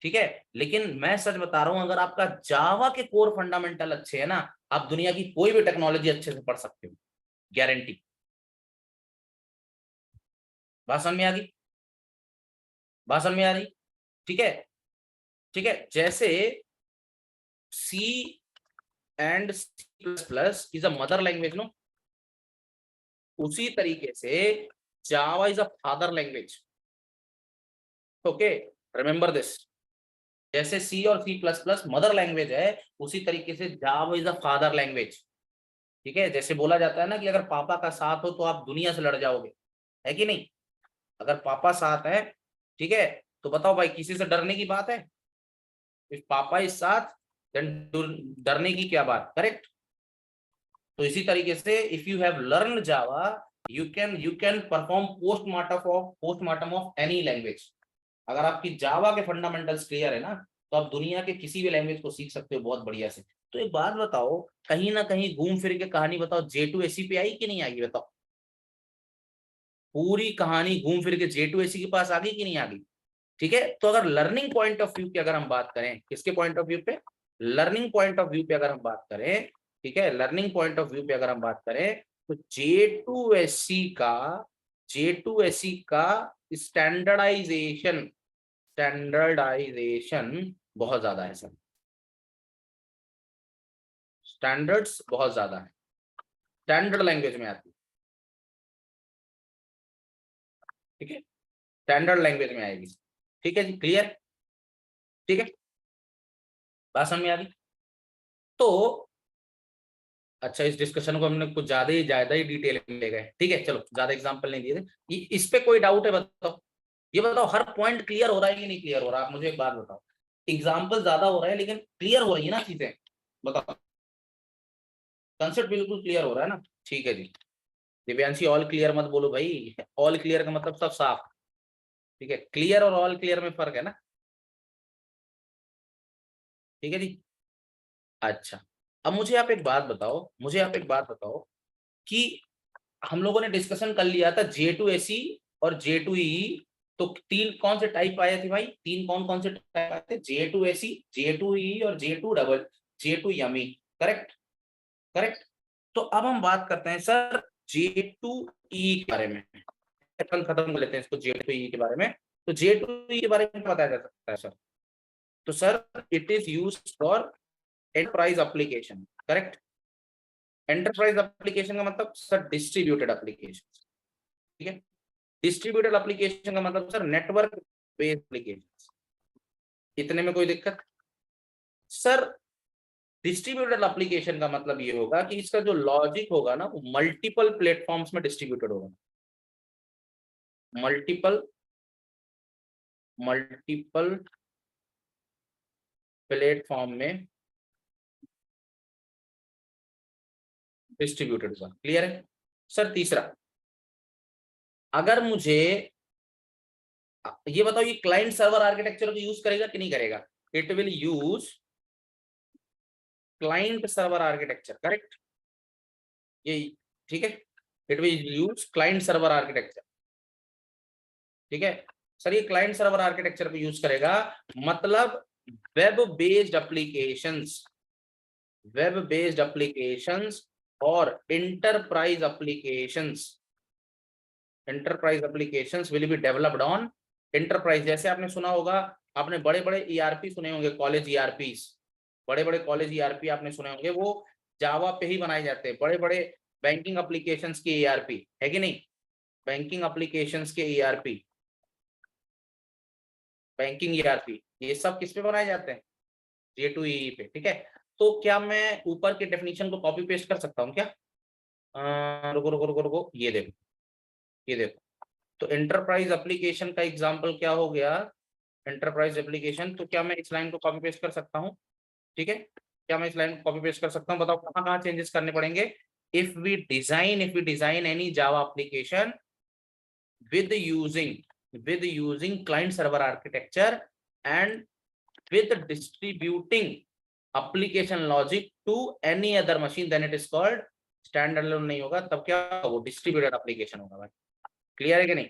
ठीक है। लेकिन मैं सच बता रहा हूं, अगर आपका जावा के कोर फंडामेंटल अच्छे है ना, आप दुनिया की कोई भी टेक्नोलॉजी अच्छे से पढ़ सकते हो, गारंटी। भाषण में आ गई, भाषण में आ रही, ठीक है, ठीक है। जैसे C and C++ is a mother language no, उसी तरीके से Java is a father language, okay, remember this. जैसे सी और C plus plus mother language है, उसी तरीके से Java is a father language. ठीक है, जैसे बोला जाता है ना कि अगर पापा का साथ हो तो आप दुनिया से लड़ जाओगे, है कि नहीं? अगर पापा साथ है, ठीक है, तो बताओ भाई किसी से डरने की बात है? इफ पापा इस साथ, देन डरने की क्या बात, करेक्ट? तो इसी तरीके से if you have learn Java, you can perform postmortem of any language. अगर आपकी जावा के फंडामेंटल्स क्लियर है ना, तो आप दुनिया के किसी भी लैंग्वेज को सीख सकते हो बहुत बढ़िया से। तो एक बात बताओ, कहीं ना कहीं घूम फिर के कहानी बताओ, J2SE पे आई कि नहीं आई, बताओ? पूरी कहानी घूम फिर के J2SE के पास आ गई कि नहीं आ गई? ठीक है, तो अगर लर्निंग पॉइंट ऑफ व्यू की अगर हम बात करें, किसके पॉइंट ऑफ व्यू पे? लर्निंग पॉइंट ऑफ व्यू पे अगर हम बात करें, ठीक है, लर्निंग पॉइंट ऑफ व्यू पे अगर हम बात करें, तो J2SE का स्टैंडर्डाइजेशन बहुत ज्यादा है सर, स्टैंडर्ड्स बहुत ज्यादा है, स्टैंडर्ड लैंग्वेज में आती है, ठीक है, स्टैंडर्ड लैंग्वेज में आएगी। ठीक है जी, क्लियर? ठीक है, बात समझ में आ गई? तो अच्छा, इस डिस्कशन को हमने कुछ ज्यादा ही डिटेल में ले गए, ठीक है, चलो ज्यादा एग्जांपल नहीं दिए थे। इस पे कोई डाउट है बताओ? ये बताओ हर पॉइंट क्लियर हो रहा है कि नहीं क्लियर हो रहा है? आप मुझे एक बात बताओ, एग्जाम्पल ज्यादा हो रहा है लेकिन क्लियर हो रही है ना चीजें? बताओ, कंसेप्ट बिल्कुल क्लियर हो रहा है ना? ठीक है जी। दिव्यांशी ऑल क्लियर मत बोलो भाई, ऑल क्लियर का मतलब सब साफ। ठीक है, क्लियर और ऑल क्लियर में फर्क है ना? ठीक है जी। अच्छा, अब मुझे आप एक बात बताओ कि हम लोगों ने डिस्कशन कर लिया था J2SE और J2EE। तो तीन कौन से टाइप आए थे भाई? तीन कौन कौन से टाइप आए थे? J2SE, J2EE और J2 करेक्ट? करेक्ट। तो अब हम बात करते हैं सर J2EE के बारे में, कल खत्म कर लेते हैं इसको J2EE के बारे में। तो J2EE के बारे में बताया जा सकता है सर। तो sir it is use for enterprise application, correct? Enterprise application का मतलब सर डिस्ट्रीब्यूटेड एप्लीकेशन, ठीक है? डिस्ट्रीब्यूटेड एप्लीकेशन का मतलब सर नेटवर्क बेस्ड एप्लीकेशन। इतने में कोई दिक्कत? सर डिस्ट्रीब्यूटेड एप्लीकेशन का मतलब ये होगा कि इसका जो लॉजिक होगा ना, वो मल्टीपल प्लेटफॉर्म्स में डिस्ट्रीब्यूटेड होगा। मल्टीपल मल्टीपल प्लेटफॉर्म में डिस्ट्रीब्यूटेड होगा, क्लियर है? सर तीसरा, अगर मुझे ये बताओ, ये क्लाइंट सर्वर आर्किटेक्चर को यूज करेगा कि नहीं करेगा? It will use client server architecture, correct? ये ठीक है, it will use client server architecture, ठीक है? सर ये क्लाइंट सर्वर आर्किटेक्चर पे यूज करेगा, मतलब web based applications, web based applications और enterprise applications will be developed on enterprise. जैसे आपने सुना होगा, आपने बड़े बड़े ईआरपी सुने होंगे, कॉलेज ईआरपी, बड़े बड़े कॉलेज ईआरपी आपने सुने होंगे, वो जावा पे ही बनाए जाते हैं। बड़े बड़े बैंकिंग एप्लीकेशंस के ईआरपी, है कि नहीं? बैंकिंग एप्लीकेशंस के ईआरपी, बैंकिंग ईआरपी, ये सब किस पे बनाए जाते हैं? J2EE पे, ठीक है? तो क्या मैं ऊपर के डेफिनेशन को कॉपी पेस्ट कर सकता हूँ क्या? रुको रुको रुको रुको, ये देखो, ये देखो। तो एंटरप्राइज एप्लीकेशन का एग्जांपल क्या हो गया? एंटरप्राइज एप्लीकेशन, तो क्या मैं इस लाइन को कॉपी पेस्ट कर सकता हूँ? ठीक है, क्या मैं इस लाइन को कॉपी पेस्ट कर सकता हूँ? बताओ कहाँ कहाँ चेंजेस करने पड़ेंगे? If we design any Java application with using client server architecture and with distributing application logic to any other machine, then it is called stand alone. नहीं होगा तब क्या, वो डिस्ट्रीब्यूटेड एप्लीकेशन होगा भाई। क्लियर है कि नहीं?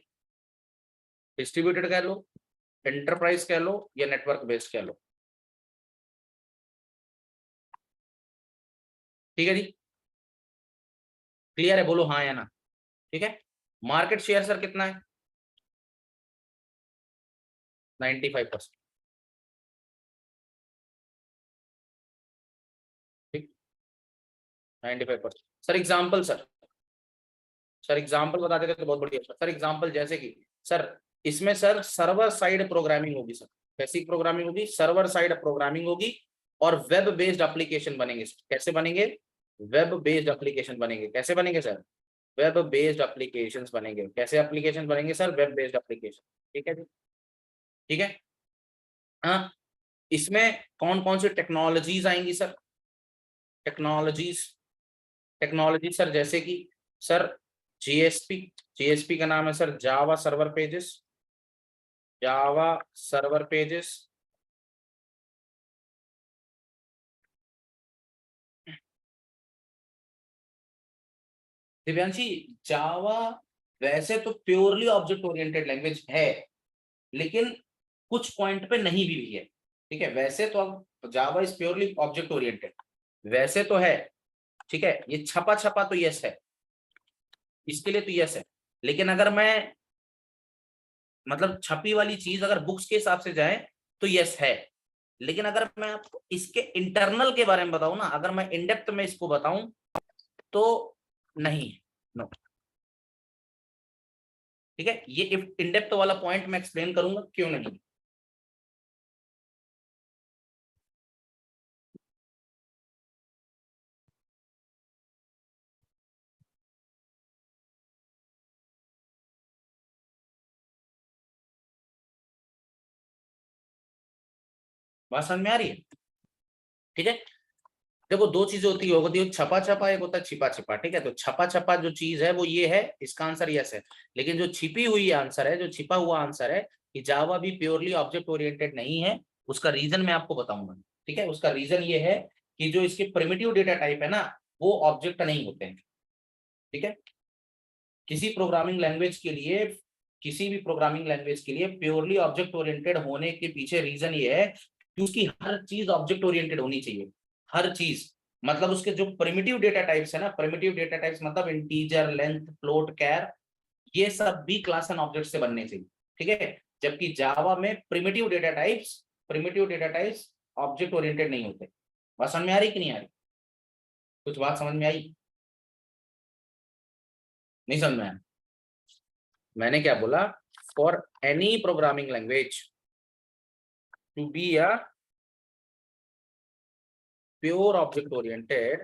डिस्ट्रीब्यूटेड कह लो, एंटरप्राइज कह लो, या नेटवर्क बेस्ड कह लो, ठीक है जी? क्लियर है, बोलो हाँ या ना। ठीक है, मार्केट शेयर सर कितना है? 95%, ठीक, 95%। Sir example sir, sir example बता देते तो बहुत बढ़िया। सर एग्जांपल जैसे कि सर इसमें सर सर्वर साइड प्रोग्रामिंग होगी सर। कैसी प्रोग्रामिंग होगी? सर्वर साइड प्रोग्रामिंग होगी और वेब बेस्ड एप्लीकेशन बनेंगे। कैसे बनेंगे? वेब बेस्ड एप्लीकेशन बनेंगे। कैसे बनेंगे सर? वेब बेस्ड एप्लीकेशंस बनेंगे। कैसे एप्लीकेशन बनेंगे सर? Web based application. ठीक है जी, ठीक है। हाँ, इसमें कौन कौन सी टेक्नोलॉजीज आएंगी सर? टेक्नोलॉजीज, टेक्नोलॉजी सर जैसे कि सर जीएसपी, जीएसपी का नाम है sir Java server pages, Java server pages. Divyanshi, Java वैसे तो प्योरली ऑब्जेक्ट ओरिएंटेड लैंग्वेज है, लेकिन कुछ पॉइंट पे नहीं भी है। ठीक है, वैसे तो अब Java is purely object oriented, वैसे तो है। ठीक है, ये छपा छपा तो यस है, इसके लिए तो यस है। लेकिन अगर मैं मतलब छपी वाली चीज अगर बुक्स के हिसाब से जाए तो यस है। लेकिन अगर मैं आपको इसके इंटरनल के बारे में बताऊं ना, अगर मैं इनडेप्थ में इसको बताऊं तो नहीं, नो। ठीक है, ये इनडेप्थ वाला पॉइंट मैं एक्सप्लेन करूंगा क्यों नहीं। बात समझ में आ रही है? ठीक है, देखो दो चीजें होती है छपा छपा, एक होता है छिपा छिपा। ठीक है, तो छपा छपा जो चीज है वो ये है, इसका आंसर यस है। लेकिन जो छिपी हुई आंसर है, जो छिपा हुआ आंसर है कि जावा भी प्योरली ऑब्जेक्ट ओरिएंटेड नहीं है, उसका रीजन मैं आपको बताऊंगा। ठीक है, उसका रीजन ये है कि जो इसके प्रिमिटिव डेटा टाइप है ना, वो ऑब्जेक्ट नहीं होते हैं। ठीक है, किसी प्रोग्रामिंग लैंग्वेज के लिए, किसी भी प्रोग्रामिंग लैंग्वेज के लिए प्योरली ऑब्जेक्ट ओरिएंटेड होने के पीछे रीजन ये है कि उसकी हर चीज ऑब्जेक्ट ओरिएंटेड होनी चाहिए। हर चीज, मतलब उसके जो प्रिमिटिव डेटा टाइप्स है ना, प्रिमिटिव डेटा टाइप्स मतलब इंटीजर, लेंथ, फ्लोट, कैर, ये सब भी क्लास एंड ऑब्जेक्ट से बनने चाहिए। ठीक है, जबकि जावा में primitive data types object oriented नहीं होते। बात समझ में आ रही कि नहीं आ रही? कुछ बात समझ में आई? नहीं समझ में आया? मैंने क्या बोला? For any programming language to be a pure object oriented,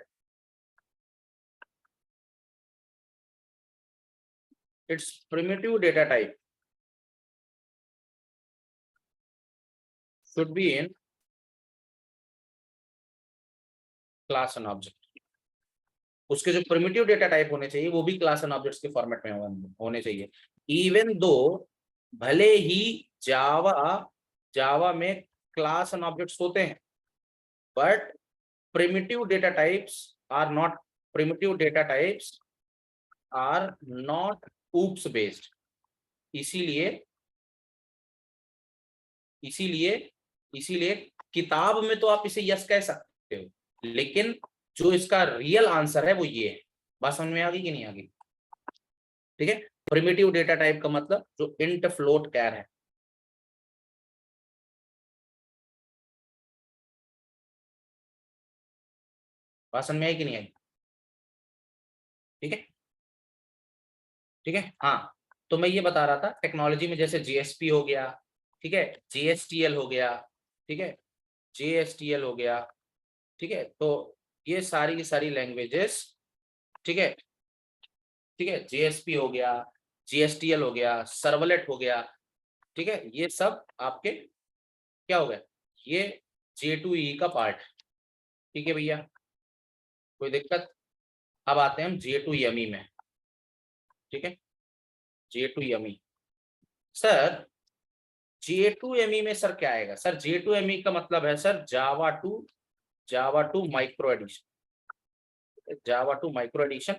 its primitive data type should be in class and object। उसके जो प्रिमिटिव डेटा टाइप होने चाहिए वो भी क्लास एंड ऑब्जेक्ट्स के फॉर्मेट में होने चाहिए। इवन दो, भले ही जावा जावा में क्लास एंड ऑब्जेक्ट्स होते हैं, but primitive data types are not primitive data types are not oops based। इसीलिए इसीलिए इसीलिए किताब में तो आप इसे यस कह सकते हो, लेकिन जो इसका रियल आंसर है वो ये है। बात समझ में आ गई कि नहीं आ गई? ठीक है, प्रिमिटिव डेटा टाइप का मतलब जो इंट, फ्लोट, कैर है। बात समझ में आई कि नहीं आई? ठीक है, ठीक है। हाँ, तो मैं ये बता रहा था टेक्नोलॉजी में जैसे जीएसपी हो गया, ठीक है, जीएसटीएल हो गया, ठीक है, जेएसटीएल हो गया। ठीक है, तो ये सारी की सारी लैंग्वेजेस, ठीक है, ठीक है, जेएसपी हो गया, जीएसटीएल हो गया, सर्वलेट हो गया। ठीक है, ये सब आपके क्या हो गया? ये J2EE का पार्ट। ठीक है भैया, कोई दिक्कत? अब आते हैं हम J2ME में। ठीक है, J2ME सर, J2ME में सर क्या आएगा? सर J2ME का मतलब है sir Java two micro edition, Java two micro edition.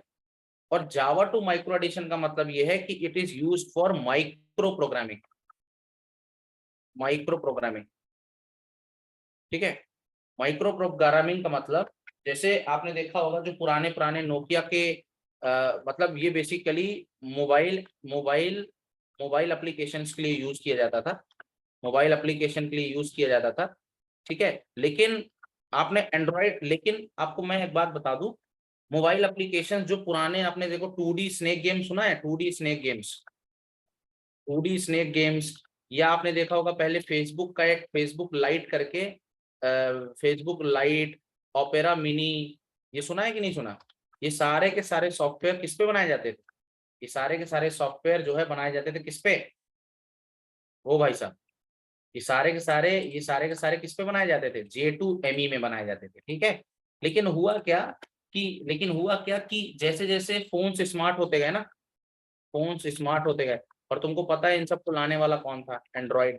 और जावा टू माइक्रो एडिशन का मतलब ये है कि it is used for micro programming, micro programming. ठीक है, माइक्रो प्रोग्रामिंग का मतलब जैसे आपने देखा होगा जो पुराने पुराने नोकिया के मतलब ये basically mobile mobile mobile applications के लिए यूज किया जाता था, मोबाइल एप्लीकेशन के लिए यूज किया जाता था। ठीक है, लेकिन आपने एंड्रॉयड, लेकिन आपको मैं एक बात बता दूं, मोबाइल एप्लीकेशन जो पुराने, आपने देखो 2D स्नेक गेम सुना है, 2D snake games, 2D snake games, या आपने देखा होगा पहले फेसबुक का एक फेसबुक लाइट करके, फेसबुक लाइट, ओपेरा मिनी, ये सुना है कि नहीं सुना? ये सारे के सारे सॉफ्टवेयर किस पे बनाए जाते थे? ये सारे के सारे सॉफ्टवेयर जो है बनाए जाते थे किस पे? ओ भाई साहब, ये सारे के सारे किस पे बनाए जाते थे? J2ME में बनाए जाते थे, ठीक है। लेकिन हुआ क्या कि जैसे जैसे फोन स्मार्ट होते गए ना, फोन स्मार्ट होते गए, और तुमको पता है इन सबको लाने वाला कौन था? एंड्रॉइड,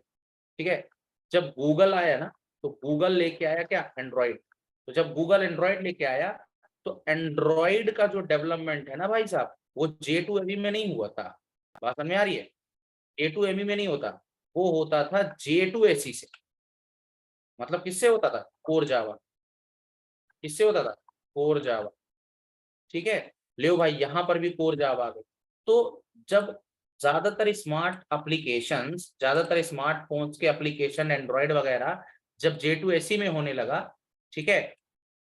ठीक है। जब गूगल आया ना, तो गूगल लेके आया क्या? एंड्रॉइड। तो जब गूगल एंड्रॉइड लेके आया, तो एंड्रॉइड का जो डेवलपमेंट है ना भाई साहब, वो J2ME में नहीं हुआ था। बात समझ में आ रही है? J2ME में नहीं होता, वो होता था J2SE से। मतलब किससे होता था? Core Java. किससे होता था? कोर जावा, ठीक है। ले भाई, यहां पर भी कोर जावा आ गई। तो जब ज्यादातर स्मार्टफोन्स के एप्लीकेशन एंड्रॉइड वगैरह जब J2SE में होने लगा, ठीक है,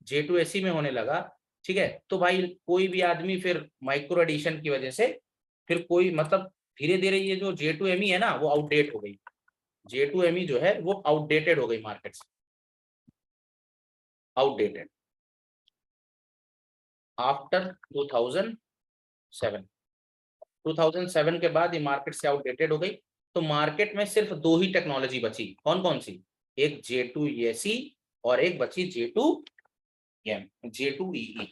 J2SE में होने लगा, ठीक है, तो भाई कोई भी आदमी फिर माइक्रो एडिशन की वजह से, फिर कोई मतलब धीरे धीरे ये जो J2ME है ना, वो आउटडेट हो गई। J2ME जो है वो आउटडेटेड हो गई मार्केट से, आउटडेटेड आफ्टर 2007। 2007 के बाद ये मार्केट से आउटडेटेड हो गई। तो मार्केट में सिर्फ दो ही टेक्नोलॉजी बची, कौन कौन सी? एक J2SE और एक बची J2EE,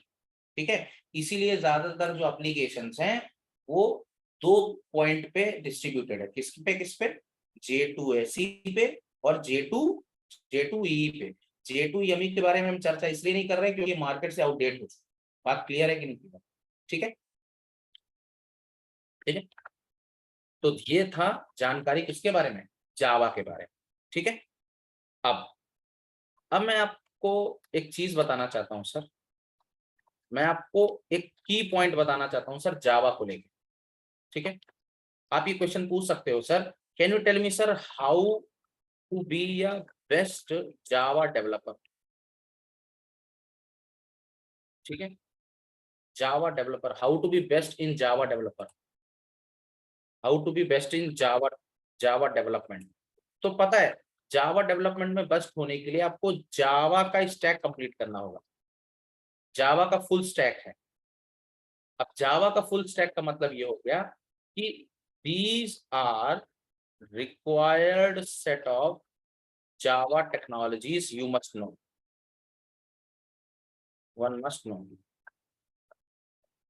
ठीक है। इसीलिए ज्यादातर जो एप्लीकेशंस हैं वो दो पॉइंट पे डिस्ट्रीब्यूटेड है। किस पे? J2SE पे और J2EE पे। J2ME के बारे में हम चर्चा इसलिए नहीं कर रहे क्योंकि मार्केट से आउटडेट हो चुका। बात क्लियर है कि नहीं क्लियर? ठीक है, ठीक है। तो ये था जानकारी किसके बारे में? जावा के बारे में, ठीक है। अब अब मैं आपको एक चीज बताना चाहता हूं सर, मैं आपको एक की पॉइंट बताना चाहता हूं सर जावा को लेकर, ठीक है। आप ये क्वेश्चन पूछ सकते हो sir, can you tell me sir how to be a best Java developer, ठीक है। Java developer, how to be best in Java developer, how to be best in Java, Java development. तो पता है, Java development में best होने के लिए आपको जावा का स्टैक कंप्लीट करना होगा। जावा का फुल स्टैक है। अब जावा का फुल स्टैक का मतलब ये हो गया कि these are required set of Java technologies you must know, one must know,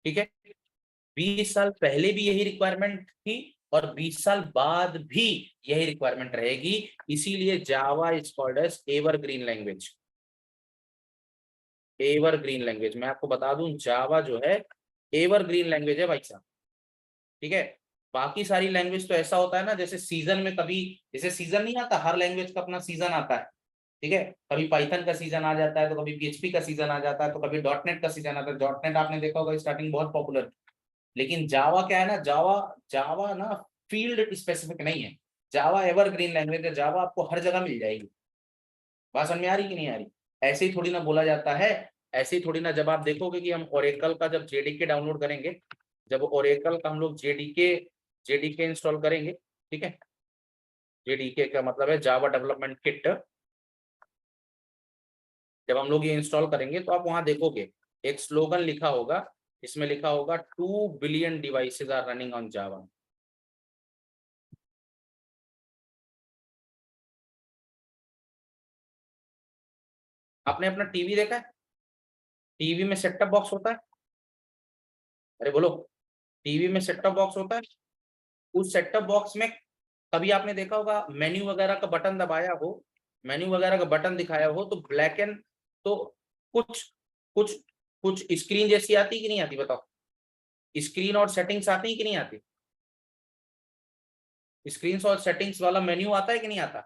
ठीक है। 20 साल पहले भी यही रिक्वायरमेंट थी और 20 साल बाद भी यही रिक्वायरमेंट रहेगी। इसीलिए Java is called as evergreen language. Evergreen language, मैं आपको बता दूं, जावा जो है एवरग्रीन लैंग्वेज है भाई साहब, ठीक है। बाकी सारी लैंग्वेज तो ऐसा होता है ना, जैसे सीजन में कभी, जैसे सीजन नहीं आता, हर लैंग्वेज का अपना सीजन आता है, ठीक है। कभी पाइथन का सीजन आ जाता है, तो कभी PHP का सीजन आ जाता है, तो कभी डॉटनेट का सीजन आता है। डॉटनेट आपने देखा होगा स्टार्टिंग बहुत पॉपुलर, लेकिन जावा क्या है ना, जावा जावा ना फील्ड स्पेसिफिक नहीं है। जावा एवरग्रीन लैंग्वेज है, जावा आपको हर जगह मिल जाएगी। बात समझ में आ रही कि नहीं आ रही? ऐसे ही थोड़ी ना बोला जाता है, ऐसे ही थोड़ी ना। जब आप देखोगे कि हम ओरेकल का जब JDK डाउनलोड करेंगे, जब ओरेकल का हम लोग जेडीके इंस्टॉल करेंगे, ठीक है। JDK का मतलब है जावा डेवलपमेंट किट। जब हम लोग ये इंस्टॉल करेंगे तो आप वहां देखोगे एक स्लोगन लिखा होगा, इसमें लिखा होगा 2 billion devices are running on Java. आपने अपना टीवी देखा है? टीवी में सेटअप बॉक्स होता है? अरे बोलो, टीवी में सेटअप बॉक्स होता है? उस सेटअप बॉक्स में कभी आपने देखा होगा मेन्यू वगैरह का बटन दबाया हो, मेन्यू वगैरह का बटन दिखाया हो, तो ब्लैक एंड, तो कुछ कुछ कुछ स्क्रीन जैसी आती कि नहीं आती? बताओ, स्क्रीन और सेटिंग्स आती कि नहीं आती? स्क्रीन और सेटिंग्स वाला मेन्यू आता है कि नहीं आता?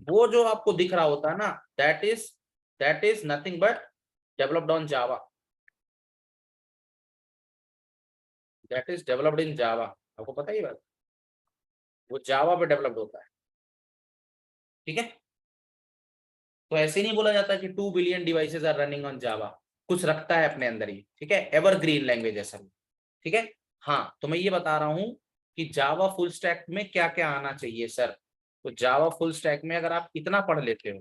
वो जो आपको दिख रहा होता है ना, that is nothing but developed on Java, that is developed in Java. आपको पता ही बात, वो जावा पे डेवलप्ड होता है, ठीक है। तो ऐसे नहीं बोला जाता कि 2 billion devices are running on Java, कुछ रखता है अपने अंदर ही, ठीक है, एवरग्रीन लैंग्वेज है सर, ठीक है। हाँ, तो मैं ये बता रहा हूँ कि जावा फुल स्टैक में क्या क्या आना चाहिए सर। तो जावा फुल स्टैक में अगर आप इतना पढ़ लेते हो,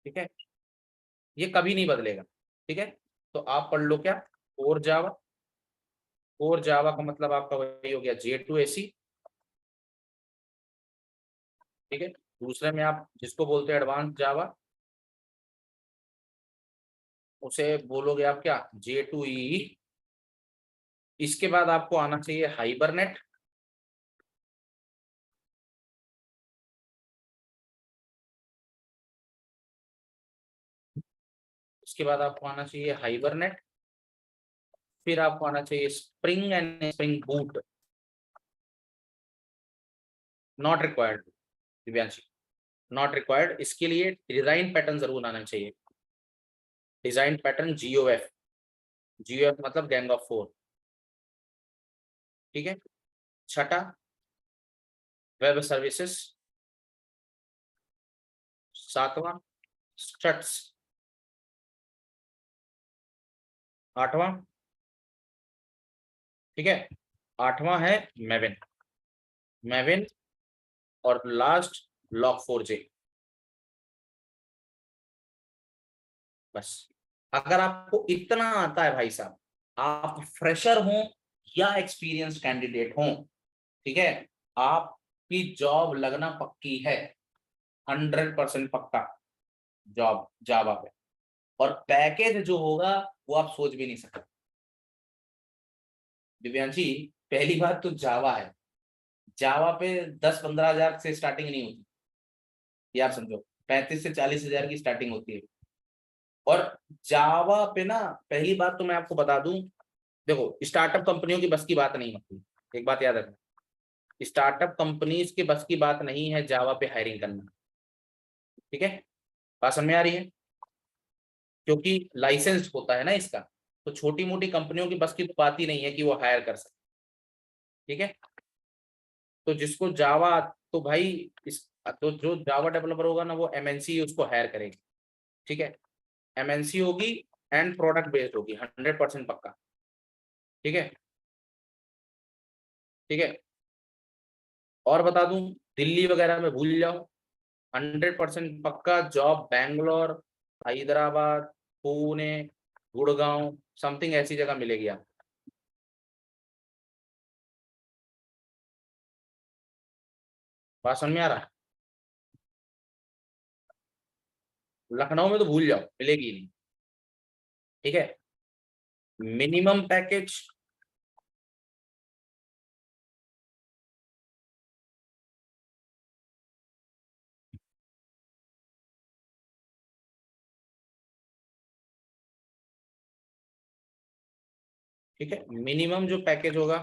ठीक है, ये कभी नहीं बदलेगा, ठीक है। तो आप पढ़ लो क्या, कोर जावा। कोर जावा का मतलब आपका वही हो गया J2SE, ठीक है। दूसरे में आप जिसको बोलते हैं एडवांस जावा, उसे बोलोगे आप क्या, J2EE। इसके बाद आपको आना चाहिए हाइबरनेट, इसके बाद आपको आना चाहिए हाइबरनेट, फिर आपको आना चाहिए spring and spring boot. Not required Divyanshi, not required. इसके लिए डिजाइन पैटर्न जरूर आना चाहिए, डिजाइन पैटर्न GOF, GOF मतलब गैंग ऑफ फोर, ठीक है। छठा वेब सर्विसेज, सातवां स्ट्रट्स, आठवां, ठीक है, आठवां है मेविन, मेविन, और लास्ट log4j। बस, अगर आपको इतना आता है भाई साहब, आप फ्रेशर हो या एक्सपीरियंस कैंडिडेट हो, ठीक है, आपकी जॉब लगना पक्की है, 100% पक्का जॉब जावा पे। और पैकेज जो होगा वो आप सोच भी नहीं सकते दिव्यांशी। पहली बात तो जावा है, जावा पे 10-15 हजार से स्टार्टिंग नहीं होती, ये आप समझो, 35 से 40 हजार की स्टार्टिंग होती है। और जावा पे ना, पहली बात तो मैं आपको बता दूं, देखो स्टार्टअप कंपनियों की बस की बात नहीं होती, एक बात याद रखना, स्टार्टअप कंपनीज की बस की बात नहीं है जावा पे हायरिंग करना, ठीक है, बात समझ में आ रही है, क्योंकि लाइसेंस्ड होता है ना इसका। तो छोटी मोटी कंपनियों की बस की तो बात ही नहीं है कि वो हायर कर सके, ठीक है। तो जिसको जावा, तो भाई इस, तो जो जावा डेवलपर होगा ना वो MNC उसको हायर करेगी, ठीक है, MNC होगी एंड प्रोडक्ट बेस्ड होगी, 100% पक्का, ठीक है, ठीक है। और बता दूं, दिल्ली वगैरह में भूल जाओ, 100% पक्का जॉब बैंगलोर, हैदराबाद, पुणे, गुड़गांव, समथिंग ऐसी जगह मिलेगी आप। बात समझ में आ रहा है, लखनऊ में तो भूल जाओ, मिलेगी ही नहीं, ठीक है। मिनिमम पैकेज, ठीक है, मिनिमम जो पैकेज होगा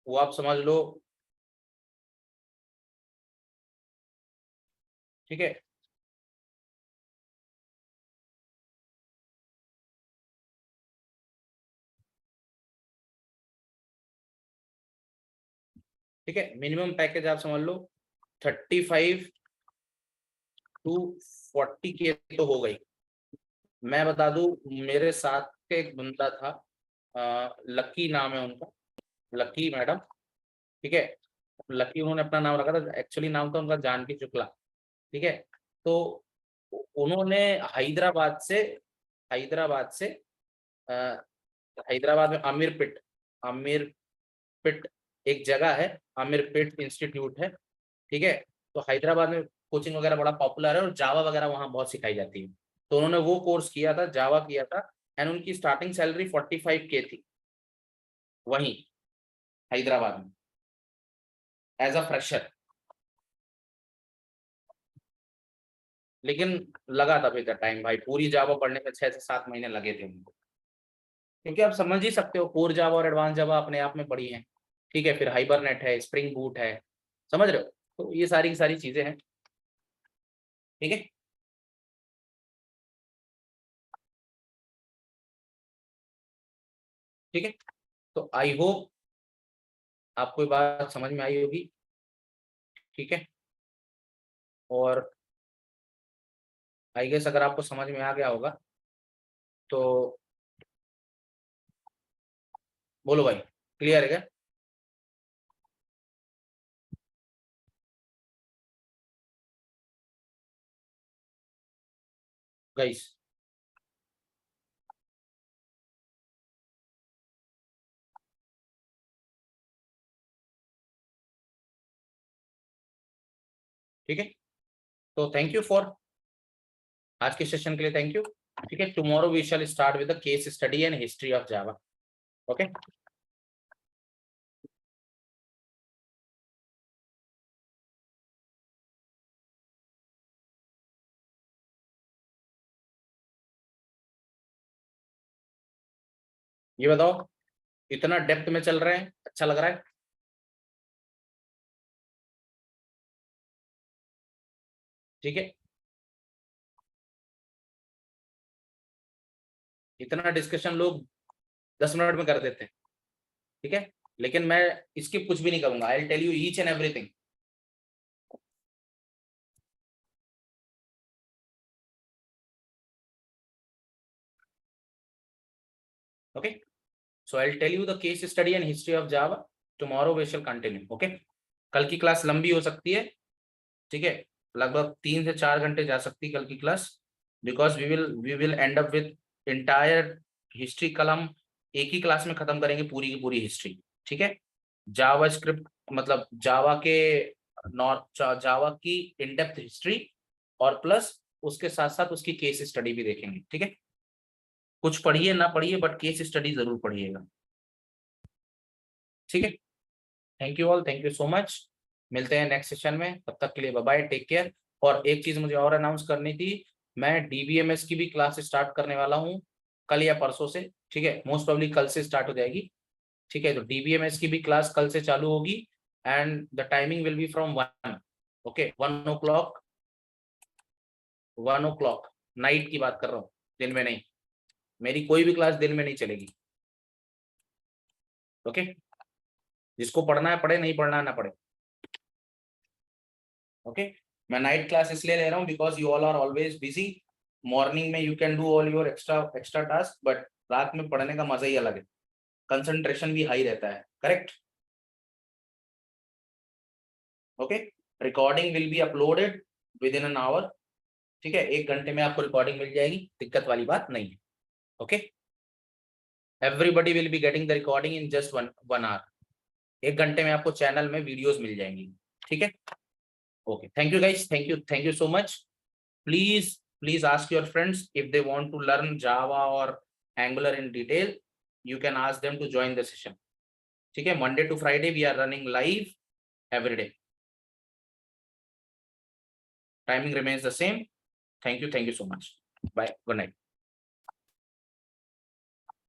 वो आप समझ लो, ठीक है, ठीक है, मिनिमम पैकेज आप समझ लो 35 to 40 के तो हो गई। मैं बता दूं, मेरे साथ के एक बंदा था, लकी नाम है उनका, लकी मैडम, ठीक है, लकी उन्होंने अपना नाम रखा था, एक्चुअली नाम था उनका जानकी शुक्ला, ठीक है। तो उन्होंने हैदराबाद से, हैदराबाद से अ, हैदराबाद में अमीरपेट, अमीरपेट एक जगह है, अमीरपेट इंस्टीट्यूट है, ठीक है। तो हैदराबाद में कोचिंग वगैरह बड़ा पॉपुलर है और जावा वगैरह वहाँ बहुत सिखाई जाती है। तो उन्होंने वो कोर्स किया था, जावा किया था, एंड उनकी स्टार्टिंग सैलरी 45K थी वहीं हैदराबाद में, एज अ फ्रेशर। लेकिन लगा था फिर टाइम भाई, पूरी जावा पढ़ने में 6 से 7 महीने लगे थे उनको, क्योंकि आप समझ ही सकते हो कोर जावा और एडवांस जावा अपने आप में बड़ी हैं, ठीक है, फिर हाइबरनेट है, स्प्रिंग बूट है, समझ रहे हो, तो ये सारी की सारी चीजें हैं, ठीक है, ठीक है। तो आई होप आपको ये बात समझ में आई होगी, ठीक है। और आई गेस अगर आपको समझ में आ गया होगा तो बोलो भाई, क्लियर है क्या गाइस? ठीक है, तो थैंक यू फॉर आज के सेशन के लिए, थैंक यू। ठीक है, tomorrow we shall start with the case study and history of Java. Okay, ये बताओ, इतना डेप्थ में चल रहे हैं, अच्छा लग रहा है? ठीक है, इतना डिस्कशन लोग 10 मिनट में कर देते हैं। ठीक है, लेकिन मैं इसकी कुछ भी नहीं करूंगा, I will tell you each and everything. Okay, so I will tell you the case study and history of Java. Tomorrow we shall continue. Okay, कल की क्लास लंबी हो सकती है। ठीक है, लगभग 3 से 4 घंटे जा सकती है कल की class, because we will end up with entire history. कल हम एक ही क्लास में खत्म करेंगे पूरी की पूरी हिस्ट्री। ठीक है, जावा स्क्रिप्ट मतलब जावा की इन डेप्थ हिस्ट्री, और प्लस उसके साथ साथ उसकी केस स्टडी भी देखेंगे। ठीक है, कुछ पढ़िए ना पढ़िए बट केस स्टडी जरूर पढ़िएगा। ठीक है, thank you all, thank you so much. मिलते हैं नेक्स्ट सेशन में, तब तक के लिए बाय बाय, टेक केयर। और एक चीज मुझे और अनाउंस करनी थी, मैं डीबीएमएस की भी क्लास स्टार्ट करने वाला हूँ कल या परसों से। ठीक है, मोस्ट प्रोबेबली कल से स्टार्ट हो जाएगी। ठीक है, तो डीबीएमएस की भी क्लास कल से चालू होगी, and the timing will be from 1। Okay, 1 o'clock, 1 o'clock night की बात कर रहा हूँ, दिन में नहीं। मेरी कोई भी क्लास दिन में नहीं चलेगी। ओके, जिसको पढ़ना है पढ़े, नहीं पढ़ना है ना पढ़े। ओके, मैं नाइट क्लास इसलिए ले रहा हूँ because you all are always busy. Morning में you can do all your extra extra task, but रात में पढ़ने का मजा ही अलग है, कंसंट्रेशन भी हाई रहता है। Correct? Okay, recording will be uploaded with in an hour. ठीक है, 1 घंटे में आपको रिकॉर्डिंग मिल जाएगी, दिक्कत वाली बात नहीं है। Okay, everybody will be getting the recording in just one hour. 1 घंटे में आपको चैनल में वीडियोस मिल जाएंगी। ठीक है, okay, thank you guys, thank you so much. Please ask your friends if they want to learn Java or Angular in detail. You can ask them to join the session. ठीक है, Monday to Friday we are running live every day. Timing remains the same. Thank you so much. Bye, good night.